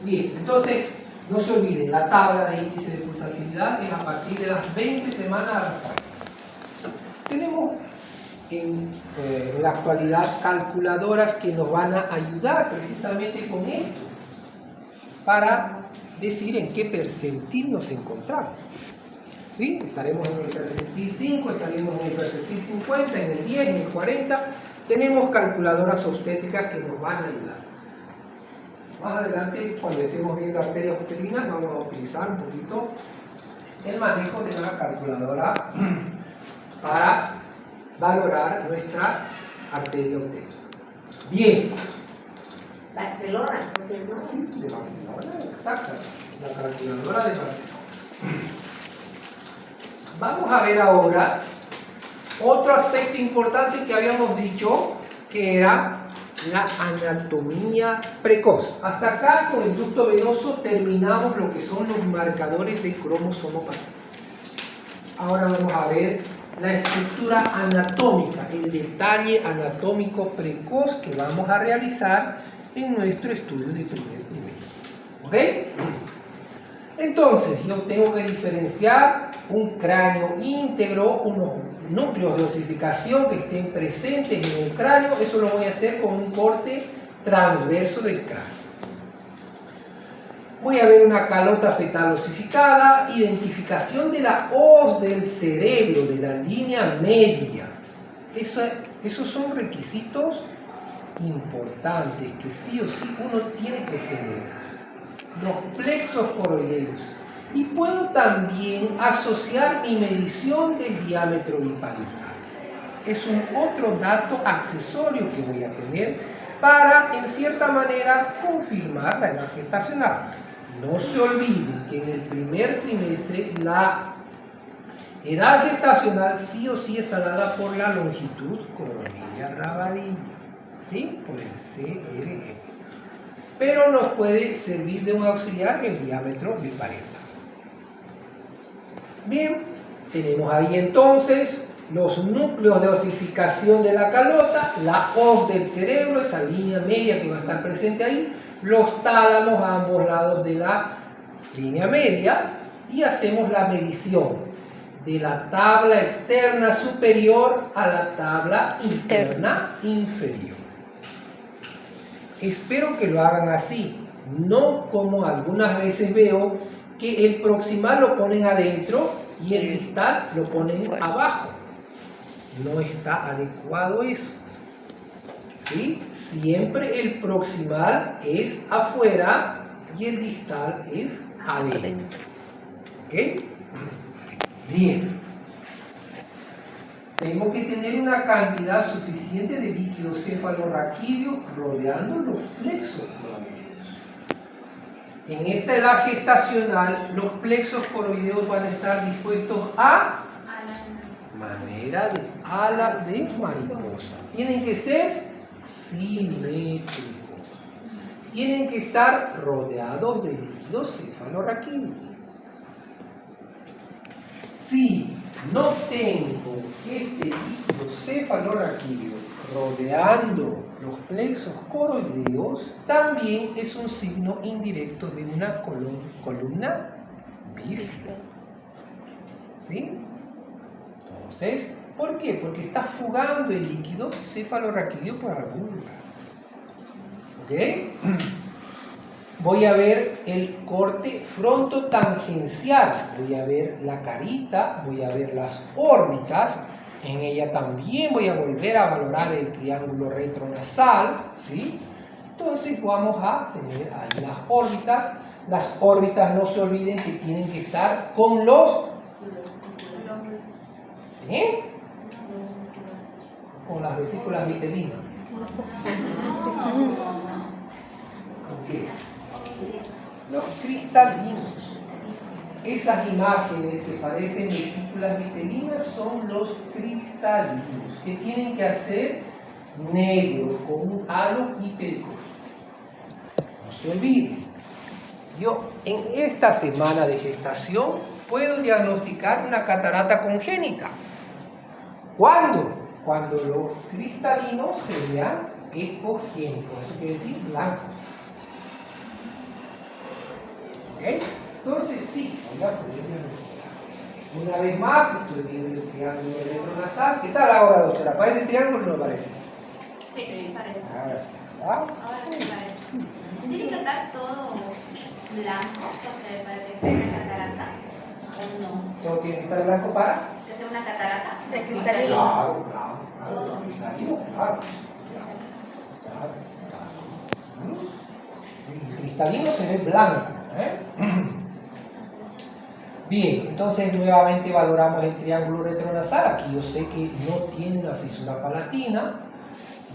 Bien, entonces no se olviden, la tabla de índice de pulsatilidad es a partir de las 20 semanas a la actualidad. Tenemos en la actualidad calculadoras que nos van a ayudar precisamente con esto, para decir en qué percentil nos encontramos. ¿Sí? Estaremos en el percentil 5, estaremos en el percentil 50, en el 10, en el 40. Tenemos calculadoras obstétricas que nos van a ayudar. Más adelante, cuando estemos viendo arterias uterinas, vamos a utilizar un poquito el manejo de la calculadora para valorar nuestra arteria obtesa. Bien. Barcelona, entonces, ¿no? Sí, de Barcelona, exacto. La calculadora de Barcelona. Vamos a ver ahora otro aspecto importante que habíamos dicho, que era la anatomía precoz. Hasta acá con el ducto venoso terminamos lo que son los marcadores de cromosomopatía. Ahora vamos a ver la estructura anatómica, el detalle anatómico precoz que vamos a realizar en nuestro estudio de primer nivel. ¿Ok? Entonces, yo tengo que diferenciar un cráneo íntegro, unos núcleos de osificación que estén presentes en el cráneo. Eso lo voy a hacer con un corte transverso del cráneo. Voy a ver una calota fetal osificada, identificación de la hoz del cerebro, de la línea media. Esos son requisitos importantes que sí o sí uno tiene que tener. Los plexos coroideos. Y puedo también asociar mi medición del diámetro biparital. Es un otro dato accesorio que voy a tener para, en cierta manera, confirmar la edad gestacional. No se olviden que en el primer trimestre la edad gestacional sí o sí está dada por la longitud coronilla rabadilla, ¿sí? Por el CRN. Pero nos puede servir de un auxiliar el diámetro biparietal. Bien, tenemos ahí entonces los núcleos de osificación de la calota, la hoz del cerebro, esa línea media que va a estar presente ahí, los tálamos a ambos lados de la línea media y hacemos la medición de la tabla externa superior a la tabla interna inferior. Espero que lo hagan así, no como algunas veces veo que el proximal lo ponen adentro y el distal lo ponen abajo. No está adecuado eso. ¿Sí? Siempre el proximal es afuera y el distal es adentro. ¿Ok? Bien. Tengo que tener una cantidad suficiente de líquido cefalorraquídeo rodeando los plexos coroideos. En esta edad gestacional, los plexos coroideos van a estar dispuestos a manera de ala de mariposa. Tienen que ser simétricos. Tienen que estar rodeados de líquido cefalorraquídeo. Si no tengo este líquido cefalorraquídeo rodeando los plexos coroideos, también es un signo indirecto de una columna bífida. ¿Sí? Entonces, ¿por qué? Porque está fugando el líquido cefalorraquídeo por algún lugar. ¿Ok? Voy a ver el corte frontotangencial, voy a ver la carita, voy a ver las órbitas, en ella también voy a volver a valorar el triángulo retronasal, ¿sí? Entonces vamos a tener ahí las órbitas no se olviden que tienen que estar con los... ¿Eh? Con las vesículas vitelinas. ¿Con qué? Los cristalinos. Esas imágenes que parecen vesículas vitelinas son los cristalinos, que tienen que hacer negro con un halo hipericótico. No se olviden, yo en esta semana de gestación puedo diagnosticar una catarata congénita. ¿Cuándo? Cuando los cristalinos se vean ecogénicos, eso quiere decir blancos. ¿Ok? Entonces sí, voy a poder diagnosticar. Una vez más, estoy viendo el triángulo retronasal. ¿Qué tal ahora, doctora? ¿Parece el triángulo o no parece? Sí, parece. Ahora sí, ¿verdad? Ahora sí parece. Tiene que estar todo blanco para que sea una catarata. ¿O no? Todo tiene que estar blanco para... ¿Que sea una catarata? De cristalinos. Claro, claro. Todo. Cristalino, claro. El cristalino se ve blanco. Bien, entonces nuevamente valoramos el triángulo retronasal. Aquí yo sé que no tiene una fisura palatina.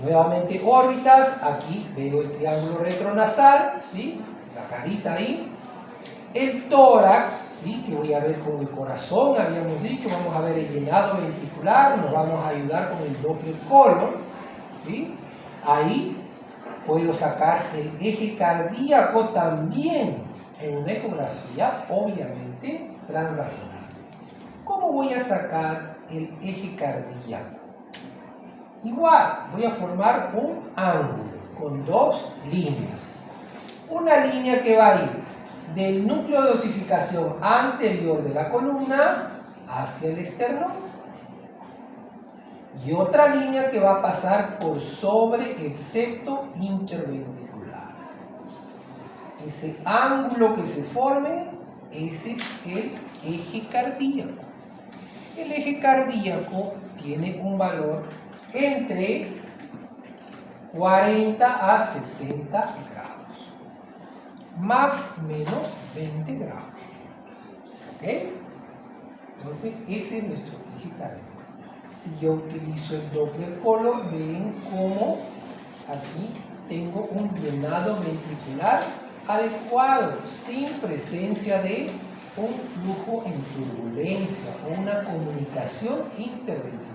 Nuevamente órbitas, aquí veo el triángulo retronasal, ¿sí? La carita ahí. El tórax, ¿sí? Que voy a ver con el corazón, habíamos dicho, vamos a ver el llenado ventricular, nos vamos a ayudar con el Doppler colon, ¿sí? Ahí puedo sacar el eje cardíaco también en una ecografía, obviamente, transvaginal. ¿Cómo voy a sacar el eje cardíaco? Igual, voy a formar un ángulo con dos líneas. Una línea que va a ir del núcleo de osificación anterior de la columna hacia el esternón. Y otra línea que va a pasar por sobre el septo interventricular. Ese ángulo que se forme, ese es el eje cardíaco. El eje cardíaco tiene un valor entre 40 a 60 grados, más o menos 20 grados. ¿Ok? Entonces, ese es nuestro eje cardíaco. Si yo utilizo el Doppler colon, ven cómo aquí tengo un llenado ventricular adecuado, sin presencia de un flujo en turbulencia o una comunicación interventricular.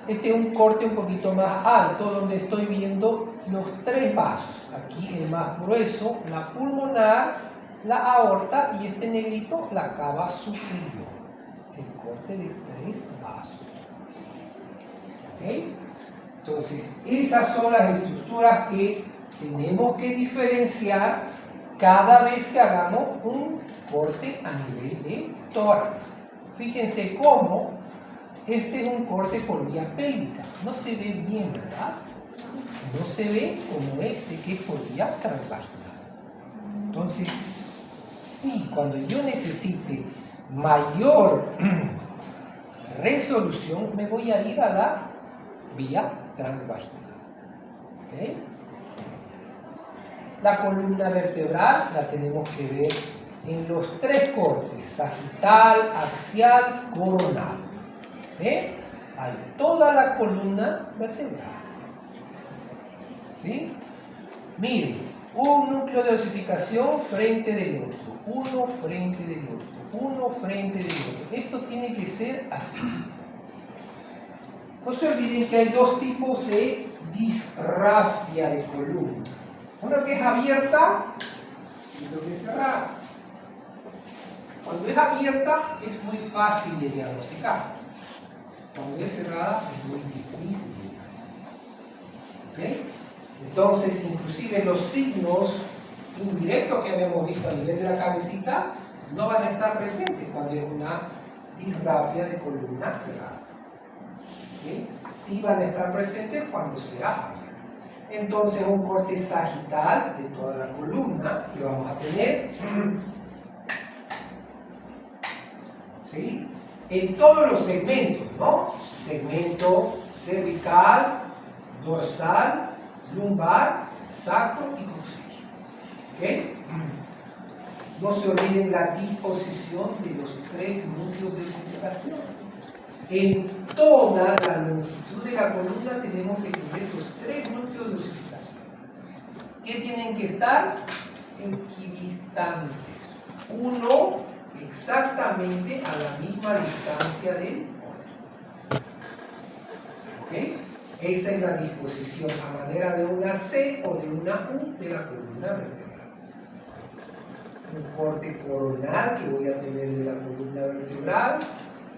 Este es un corte un poquito más alto, donde estoy viendo los tres vasos. Aquí el más grueso, la pulmonar, la aorta, y este negrito, la cava superior. El corte de tres vasos. ¿Ok? Entonces, esas son las estructuras que tenemos que diferenciar cada vez que hagamos un corte a nivel de tórax. Fíjense cómo este es un corte por vía pélvica. No se ve bien, ¿verdad? No se ve como este, que es por vía transvaginal. Entonces, sí, cuando yo necesite mayor resolución, me voy a ir a la vía transvaginal. ¿Okay? La columna vertebral la tenemos que ver en los tres cortes: sagital, axial, coronal. Hay toda la columna vertebral. ¿Sí? Miren, un núcleo de osificación frente del otro, uno frente del otro, uno frente del otro. Esto tiene que ser así. No se olviden que hay dos tipos de disrafia de columna. Una que es abierta y otra que es cerrada. Cuando es abierta es muy fácil de diagnosticar. Cuando es cerrada es muy difícil de diagnosticar. ¿Ok? Entonces, inclusive los signos indirectos que habíamos visto a nivel de la cabecita no van a estar presentes cuando es una disrafia de columna cerrada. ¿Okay? Sí van a estar presentes cuando sea abierta. Entonces, un corte sagital de toda la columna que vamos a tener, ¿sí? En todos los segmentos, ¿no? Segmento cervical, dorsal, lumbar, sacro y crucil. ¿Ok? No se olviden la disposición de los tres núcleos de osificación. En toda la longitud de la columna tenemos que tener los tres núcleos de osificación. ¿Qué tienen que estar? Equidistantes. Uno exactamente a la misma distancia del otro. ¿Ok? Esa es la disposición a manera de una C o de una U de la columna vertebral. Un corte coronal que voy a tener de la columna vertebral,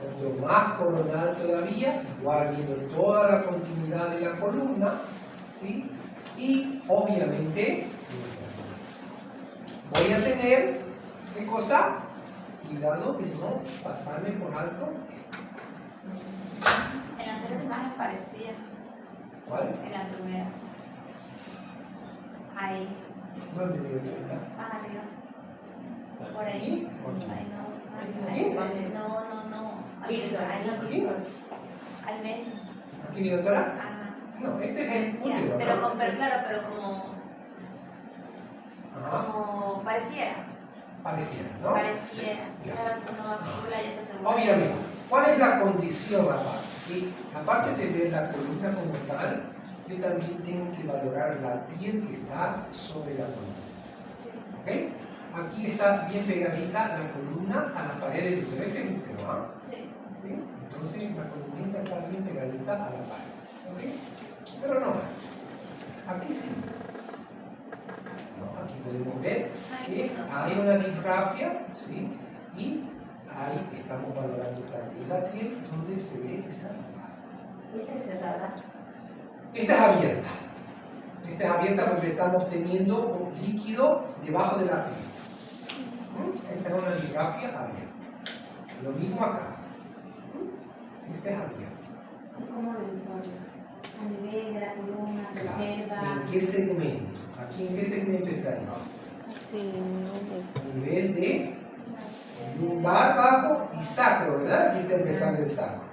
otro más coronal todavía, igual viendo toda la continuidad de la columna, ¿sí? Y obviamente voy a tener, ¿qué cosa? Cuidado de no pasarme por alto. En la anterior imagen parecía. ¿Cuál? En la primera. Ahí. ¿Dónde me dio acá? Más arriba. Por ahí. ¿Aquí? Ahí no. ¿Aquí? No. Ahí ¿Aquí? Al medio. ¿Aquí mi doctora? Ajá. No, este es el último, Pero ¿no? claro, pero como Ajá. pareciera. Pareciera, ¿no? Pareciera. Ya. Claro, si uno calcula y se asegura. Obviamente. ¿Cuál es la condición aparte? Que aparte de ver la columna como tal, yo también tengo que valorar la piel que está sobre la columna. ¿Ok? Aquí está bien pegadita la columna a la pared del útero. Este es el útero, ¿ah? Sí. ¿Sí? Entonces la columnita está bien pegadita a la pared. ¿Ok? Pero no más. Aquí sí. No, aquí podemos ver que hay una disgrafia, ¿sí? Y ahí estamos valorando también la piel donde se ve esa disgrafia. Esa es cerrada. Esta es abierta. Esta es abierta porque estamos teniendo un líquido debajo de la piel. Esta es una disgrafia abierta. Lo mismo acá. Esta es abierta. ¿Cómo lo informa? A nivel de la columna, se Claro. observa. ¿En qué segmento? ¿Aquí en qué segmento estaría? Sí, no, A nivel de lumbar bajo y sacro, ¿verdad? Aquí está empezando el sacro.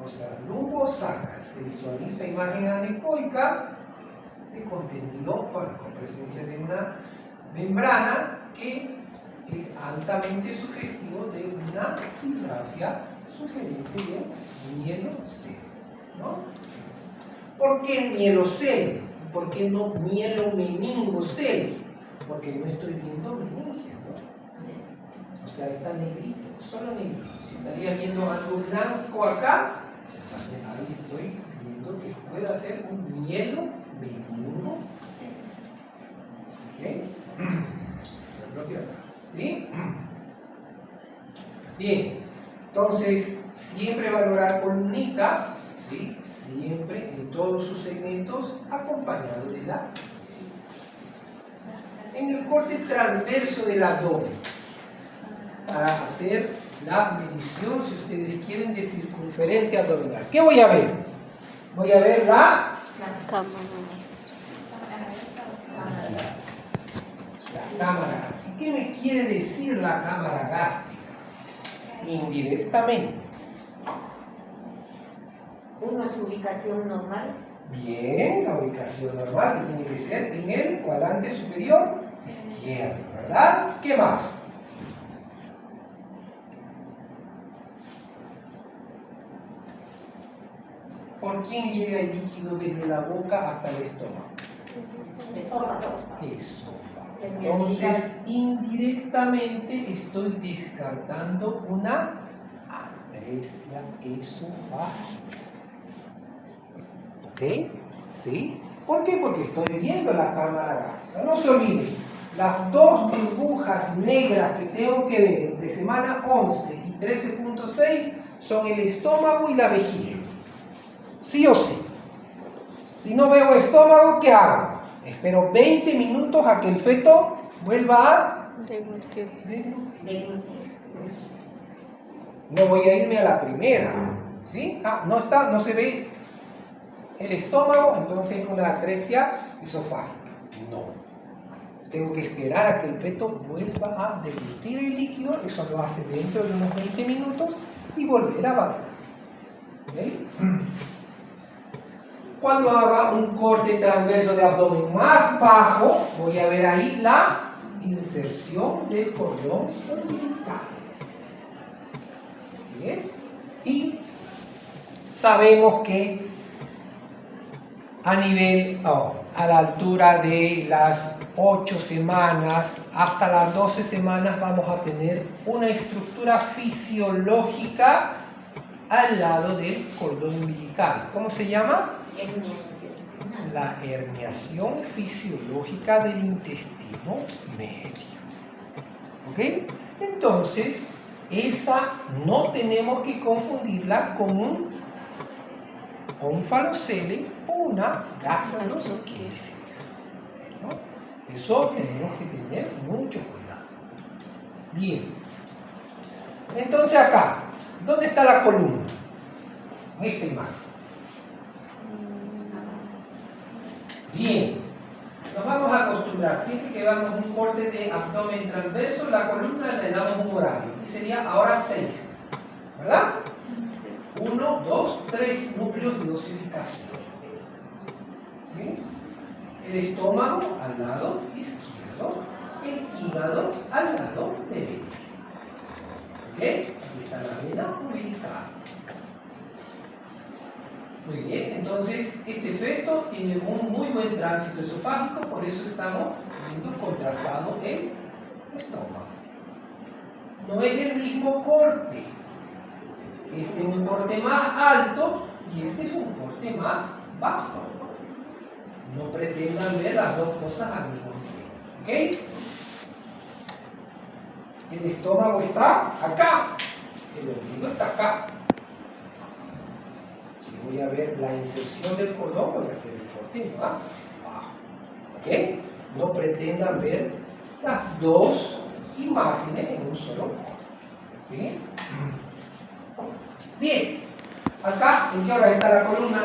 O sea, lumbo sacra. Se visualiza imagen anecoica de contenido, bueno, con presencia de una membrana que es altamente sugestivo de una disgrafia sugerente de mielocele, ¿no? ¿Por qué mielocele? ¿Por qué no mielomeningocele? Porque no estoy viendo meningia, ¿no? O sea, está negrito, solo negrito. Si estaría viendo algo blanco acá, entonces ahí estoy viendo que puede ser un mielomeningocele. ¿Ok? Lo propio acá. ¿Sí? Bien, entonces siempre valorar columnica, ¿sí? Siempre en todos sus segmentos acompañado de la en el corte transverso del abdomen para hacer la medición, si ustedes quieren, de circunferencia abdominal. ¿Qué voy a ver? Voy a ver la cámara. cámara. ¿Qué me quiere decir la cámara gástrica? Indirectamente. Una su ubicación normal. Bien, la ubicación normal que tiene que ser en el cuadrante superior izquierdo, ¿verdad? ¿Qué más? ¿Por quién llega el líquido desde la boca hasta el estómago? Esófago. Esófago. Entonces, indirectamente estoy descartando una atresia esofágica. ¿Ok? ¿Sí? ¿Por qué? Porque estoy viendo la cámara gástrica. No se olviden, las dos burbujas negras que tengo que ver entre semana 11 y 13.6 son el estómago y la vejiga. Sí o sí. Si no veo estómago, ¿qué hago? Espero 20 minutos a que el feto vuelva a Deglutir. deglutir. Eso. No voy a irme a la primera. ¿Sí? No se ve el estómago, entonces es una atresia esofágica. No. Tengo que esperar a que el feto vuelva a deglutir el líquido, eso lo hace dentro de unos 20 minutos, y volver a valorar. ¿Okay? Cuando haga un corte transverso de abdomen más bajo, voy a ver ahí la inserción del cordón umbilical. ¿Bien? Y sabemos que a nivel, a la altura de las 8 semanas hasta las 12 semanas vamos a tener una estructura fisiológica al lado del cordón umbilical. ¿Cómo se llama? La herniación fisiológica del intestino medio. ¿Ok? Entonces, esa no tenemos que confundirla con un onfalocele o una gastrosquisis. ¿No? Eso tenemos que tener mucho cuidado. Bien. Entonces acá, ¿dónde está la columna? En esta imagen. Bien. Nos vamos a acostumbrar. Siempre que hagamos un corte de abdomen transverso, la columna le damos un horario. Y sería ahora 6. ¿Verdad? 1, 2, 3 núcleos de dosificación. ¿Sí? El estómago al lado izquierdo el hígado al lado derecho. ¿Ok? Aquí está la vena umbilical. Muy bien, entonces este feto tiene un muy buen tránsito esofágico, por eso estamos viendo contrastado el estómago. No es el mismo corte. Este es un corte más alto y este es un corte más bajo. No pretendan ver las dos cosas al mismo tiempo. ¿Ok? El estómago está acá, el ombligo está acá. Si voy a ver la inserción del cordón, voy a hacer el corte más bajo. ¿Ok? No pretendan ver las dos imágenes en un solo corte. ¿Sí? Bien. Acá, ¿en qué hora está la columna?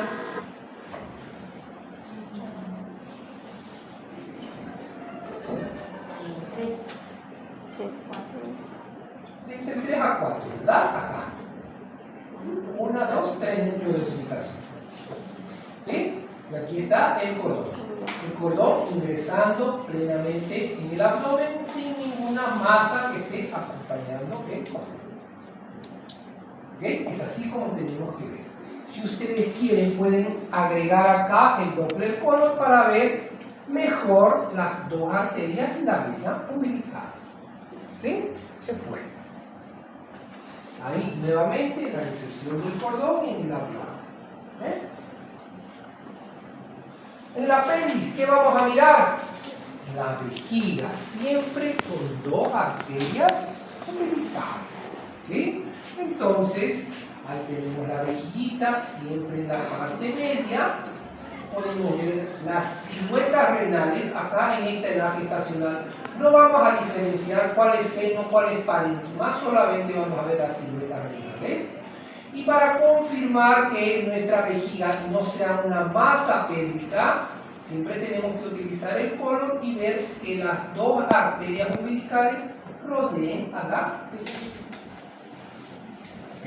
Sí. Entre 3 a 4, ¿verdad? Acá. 1, 2, 3 núcleos de suplicación. ¿Sí? Y aquí está el cordón. El cordón ingresando plenamente en el abdomen sin ninguna masa que esté acompañando el cordón. ¿Ok? Es así como tenemos que ver. Si ustedes quieren, pueden agregar acá el Doppler color para ver mejor las dos arterias y la vena umbilical. ¿Sí? Se puede. Ahí nuevamente la inserción del cordón en el abdomen. En la pelvis, ¿qué vamos a mirar? La vejiga, siempre con dos arterias umbilicales. ¿Sí? Entonces, ahí tenemos la vejiguita, siempre en la parte media. Podemos ver las siluetas renales, acá en esta edad gestacional. No vamos a diferenciar cuál es seno, cuál es parénquima, solamente vamos a ver las siluetas renales. Y para confirmar que nuestra vejiga no sea una masa pélvica, siempre tenemos que utilizar el colon y ver que las dos arterias umbilicales rodeen a la vejiga. ¿Ok?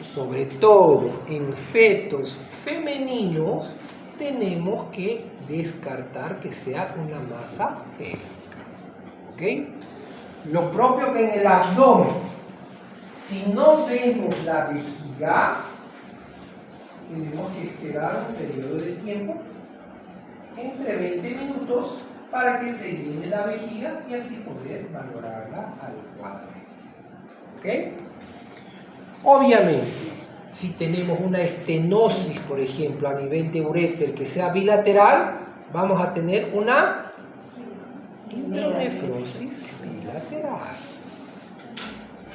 Sobre todo en fetos femeninos, tenemos que descartar que sea una masa pélvica. ¿Ok? Lo propio que en el abdomen. Si no vemos la vejiga, tenemos que esperar un periodo de tiempo entre 20 minutos para que se llene la vejiga y así poder valorarla adecuadamente. ¿Ok? Obviamente, si tenemos una estenosis, por ejemplo, a nivel de uréter que sea bilateral, vamos a tener una hidronefrosis bilateral.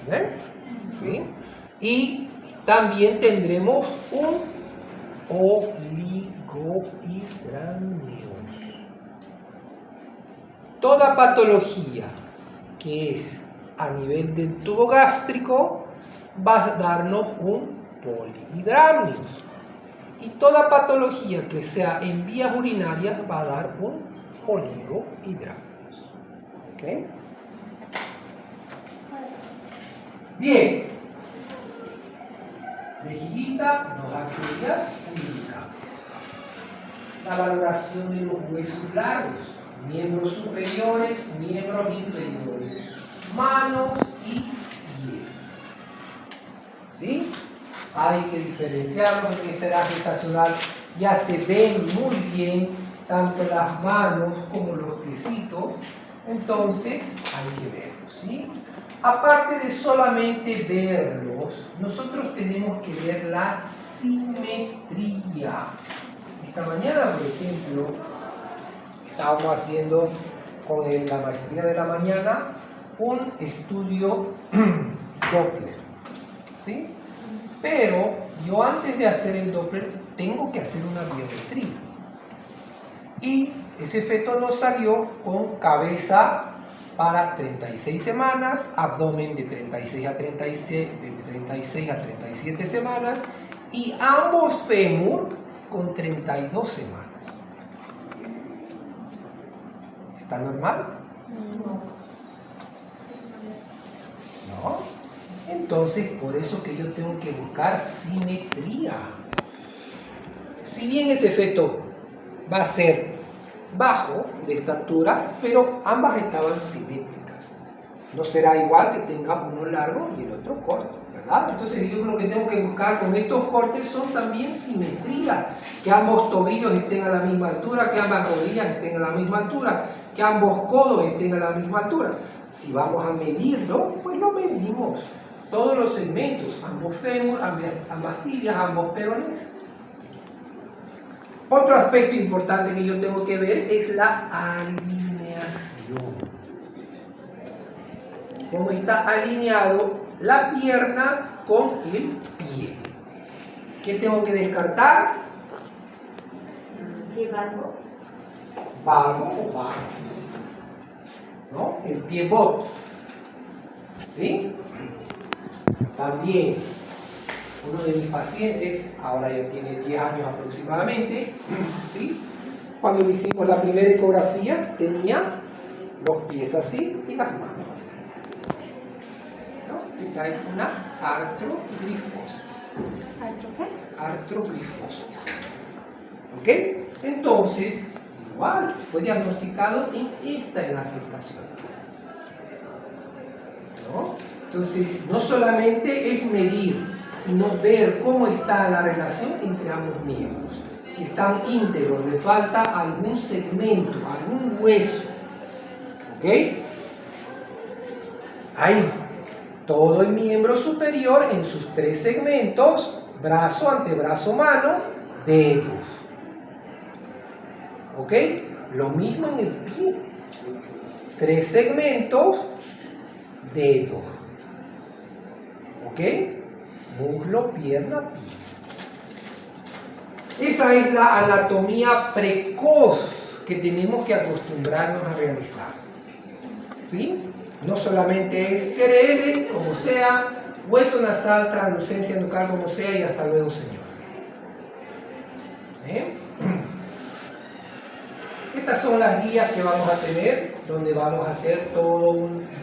¿Ven? ¿Sí? Y también tendremos un oligohidramnios. Toda patología que es a nivel del tubo gástrico va a darnos un polihidramnios. Y toda patología que sea en vías urinarias va a dar un oligohidramnios. ¿Ok? Bien. Vejiguita, dos arterias umbilicales. La valoración de los huesos largos, miembros superiores, miembros inferiores, manos y pies. ¿Sí? Hay que diferenciarlos en esta edad gestacional. Ya se ven muy bien tanto las manos como los piecitos. Entonces hay que verlos. ¿Sí? Aparte de solamente verlos, nosotros tenemos que ver la simetría. Esta mañana, por ejemplo, estábamos haciendo con la maestría de la mañana un estudio Doppler. ¿Sí? Pero yo antes de hacer el Doppler tengo que hacer una biometría. Y ese feto nos salió con cabeza para 36 semanas, abdomen de 36 a 37 semanas y ambos fémur con 32 semanas. ¿Está normal? No. Entonces, por eso que yo tengo que buscar simetría. Si bien ese feto va a ser bajo de estatura, pero ambas estaban simétricas. No será igual que tenga uno largo y el otro corto, ¿verdad? Entonces yo lo que tengo que buscar con estos cortes son también simetría, que ambos tobillos estén a la misma altura, que ambas rodillas estén a la misma altura, que ambos codos estén a la misma altura. Si vamos a medirlo, pues lo medimos. Todos los segmentos, ambos fémur, ambas tibias, ambos perones. Otro aspecto importante que yo tengo que ver es la alineación. Cómo está alineado la pierna con el pie. ¿Qué tengo que descartar? ¿Qué valgo? Valgo o valgo, ¿no? El pie bot. ¿Sí? También uno de mis pacientes, ahora ya tiene 10 años aproximadamente, ¿sí? Cuando le hicimos la primera ecografía tenía los pies así y las manos así. ¿No? Esa es una artroglifosis. Artroglifosis. ¿Ok? Entonces, igual, fue diagnosticado en esta edad gestacional. ¿No? Entonces, no solamente es medir, sino ver cómo está la relación entre ambos miembros. Si están íntegros, le falta algún segmento, algún hueso. ¿Ok? Ahí, todo el miembro superior en sus 3 segmentos, brazo, antebrazo, mano, dedos. ¿Ok? Lo mismo en el pie. 3 segmentos, dedos. ¿Ok? Muslo, pierna, pie. Esa es la anatomía precoz que tenemos que acostumbrarnos a realizar. ¿Sí? No solamente es CRL, como sea, hueso nasal, translucencia nucal, como sea, y hasta luego, señor. Estas son las guías que vamos a tener, donde vamos a hacer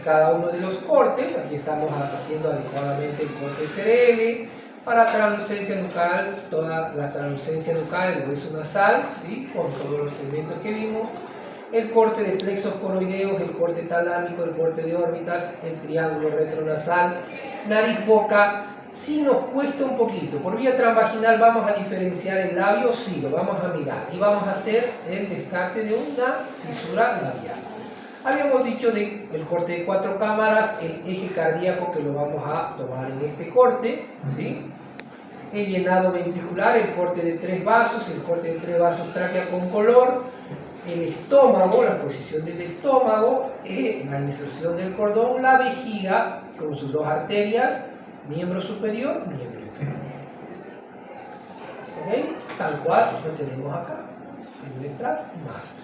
cada uno de los cortes. Aquí estamos haciendo adecuadamente el corte CRL, para translucencia nucal, toda la translucencia nucal, el hueso nasal, ¿sí? Con todos los segmentos que vimos, el corte de plexos coroideos, el corte talámico, el corte de órbitas, el triángulo retronasal, nariz, boca. Si nos cuesta un poquito, por vía transvaginal vamos a diferenciar el labio, sí, lo vamos a mirar y vamos a hacer el descarte de una fisura labial. Habíamos dicho del corte de 4 cámaras, el eje cardíaco que lo vamos a tomar en este corte, ¿sí? El llenado ventricular, el corte de 3 vasos, el corte de 3 vasos tráquea con color, el estómago, la posición del estómago, la inserción del cordón, la vejiga con sus 2 arterias, miembro superior, miembro inferior. ¿Ok? Tal cual lo tenemos acá, en nuestras imágenes.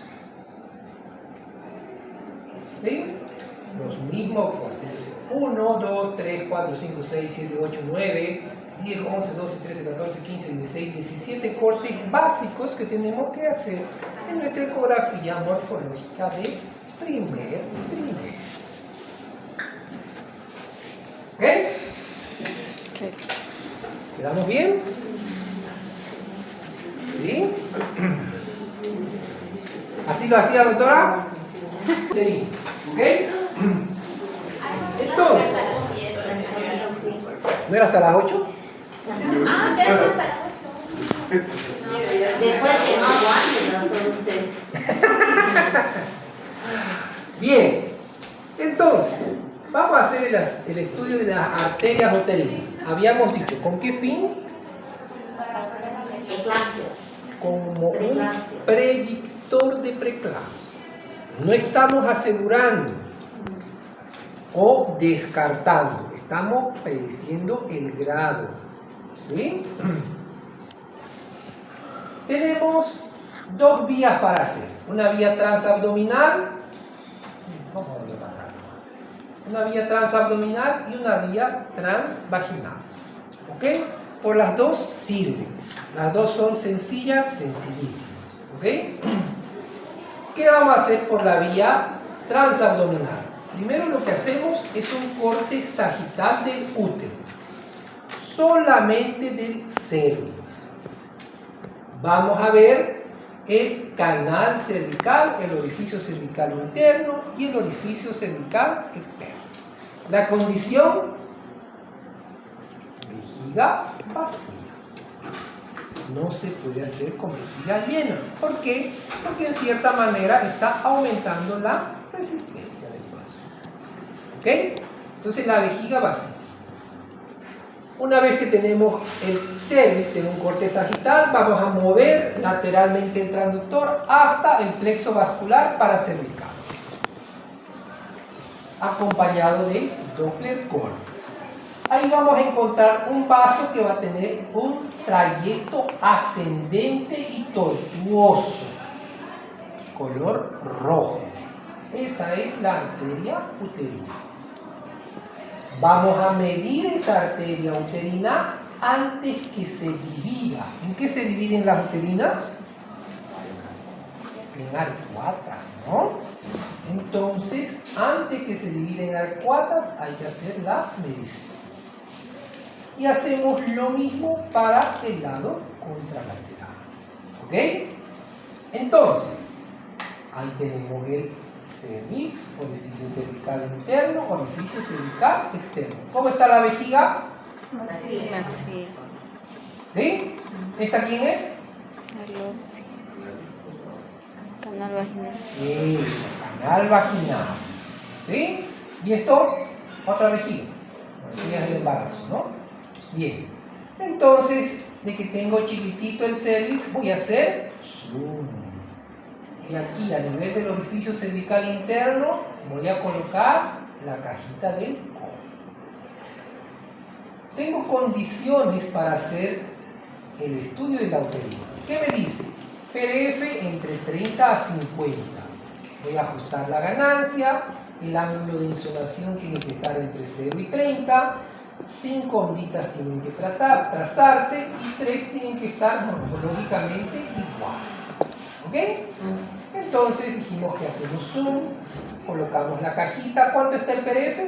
¿Sí? Los mismos cortes. 1, 2, 3, 4, 5, 6, 7, 8, 9, 10, 11, 12, 13, 14, 15, 16, 17 cortes básicos que tenemos que hacer en nuestra ecografía morfológica de primer trimestre. ¿Ok? ¿Quedamos bien? ¿Sí? ¿Así lo hacía, doctora? Sí. ¿Ok? Entonces, ¿no era hasta las 8? Ah, ¿qué hasta las 8? Después que no aguanten, doctor, usted. Bien, entonces, vamos a hacer el estudio de las arterias uterinas. Habíamos dicho, ¿con qué fin? Eclampsia. Como un predictor de preeclampsia. No estamos asegurando o descartando, estamos prediciendo el grado. ¿Sí? Tenemos 2 vías para hacer. Una vía transabdominal. Vamos a ver acá. Una vía transabdominal y una vía transvaginal. ¿Ok? Por las 2 sirven. Las 2 son sencillas, sencillísimas. ¿Ok? ¿Qué vamos a hacer por la vía transabdominal? Primero lo que hacemos es un corte sagital del útero. Solamente del cervix. Vamos a ver el canal cervical, el orificio cervical interno y el orificio cervical externo. La condición, vejiga vacía. No se puede hacer con vejiga llena. ¿Por qué? Porque en cierta manera está aumentando la resistencia del vaso. ¿Ok? Entonces la vejiga vacía. Una vez que tenemos el cervix en un corte sagital, vamos a mover lateralmente el transductor hasta el plexo vascular paracervical, acompañado de Doppler corto. Ahí vamos a encontrar un vaso que va a tener un trayecto ascendente y tortuoso, color rojo. Esa es la arteria uterina. Vamos a medir esa arteria uterina antes que se divida. ¿En qué se dividen las uterinas? En arcuatas, ¿no? Entonces, antes que se dividen en arcuatas, hay que hacer la medición. Y hacemos lo mismo para el lado contralateral. ¿Ok? Entonces, ahí tenemos el cervix, orificio cervical interno, orificio cervical externo. ¿Cómo está la vejiga? Así. ¿Sí? ¿Esta quién es? Canal vaginal. Eso, canal vaginal. ¿Sí? ¿Y esto? Otra vejiga. La vejiga es el embarazo, ¿no? Bien. Entonces, de que tengo chiquitito el cervix, voy a hacer zoom. Y aquí, a nivel del orificio cervical interno, voy a colocar la cajita del colon. Tengo condiciones para hacer el estudio de la uterina. ¿Qué me dice? PRF entre 30 a 50. Voy a ajustar la ganancia, el ángulo de insolación tiene que estar entre 0 y 30, 5 onditas tienen que trazarse y 3 tienen que estar morfológicamente igual. ¿Ok? Entonces dijimos que hacemos zoom, colocamos la cajita. ¿Cuánto está el PRF?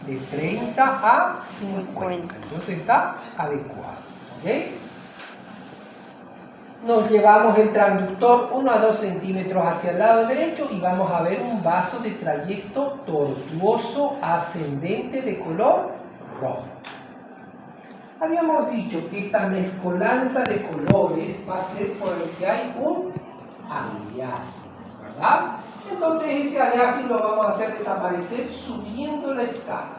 De 30 a 50. Entonces está adecuado. ¿Ok? Nos llevamos el transductor 1 a 2 centímetros hacia el lado derecho y vamos a ver un vaso de trayecto tortuoso ascendente de color rojo. Habíamos dicho que esta mezcolanza de colores va a ser por el que hay un aliasing, ¿verdad? Entonces ese aliasing lo vamos a hacer desaparecer subiendo la escala.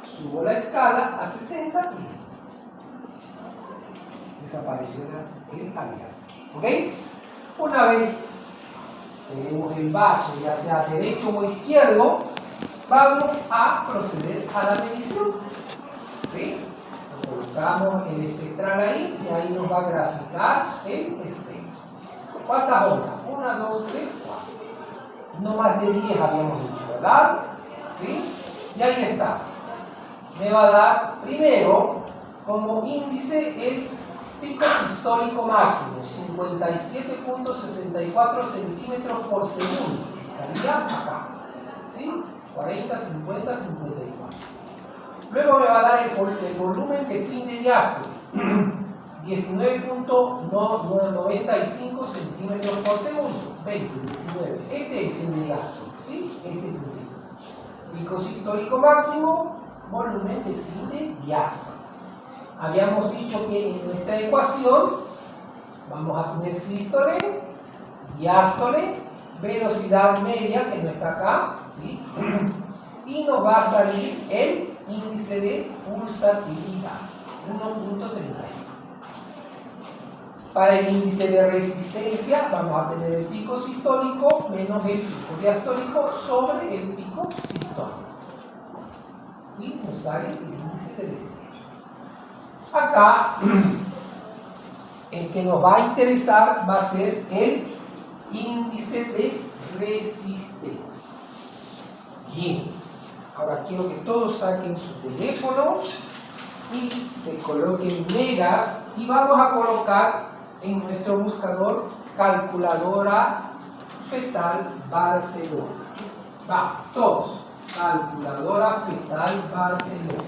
Subo la escala a 60 y desapareció el aliasing. ¿Ok? Una vez tenemos el vaso, ya sea derecho o izquierdo, vamos a proceder a la medición. ¿Sí? Lo colocamos el espectral ahí y ahí nos va a graficar el espectro. ¿Cuántas ondas? 1, 2, 3, 4. No más de 10 habíamos dicho, ¿verdad? ¿Sí? Y ahí está. Me va a dar primero como índice el pico sistólico máximo, 57.64 centímetros por segundo. Estaría acá. ¿Sí? 40, 50, 54. Luego me va a dar el volumen de fin de diástole, 19.95 centímetros por segundo, 20, 19. Este es el fin de diástole, ¿sí? Este es el puntito. Pico sistólico máximo, volumen de fin de diástole. Habíamos dicho que en nuestra ecuación vamos a tener sístole, diástole, velocidad media, que no está acá, ¿sí? Y nos va a salir el índice de pulsatividad, 1.31. Para el índice de resistencia vamos a tener el pico sistólico menos el pico diastólico sobre el pico sistólico. Y nos sale el índice de resistencia. Acá, el que nos va a interesar va a ser el índice de resistencia. Bien. Ahora quiero que todos saquen su teléfono y se coloquen megas y vamos a colocar en nuestro buscador calculadora fetal Barcelona. Va, todos. Calculadora fetal Barcelona.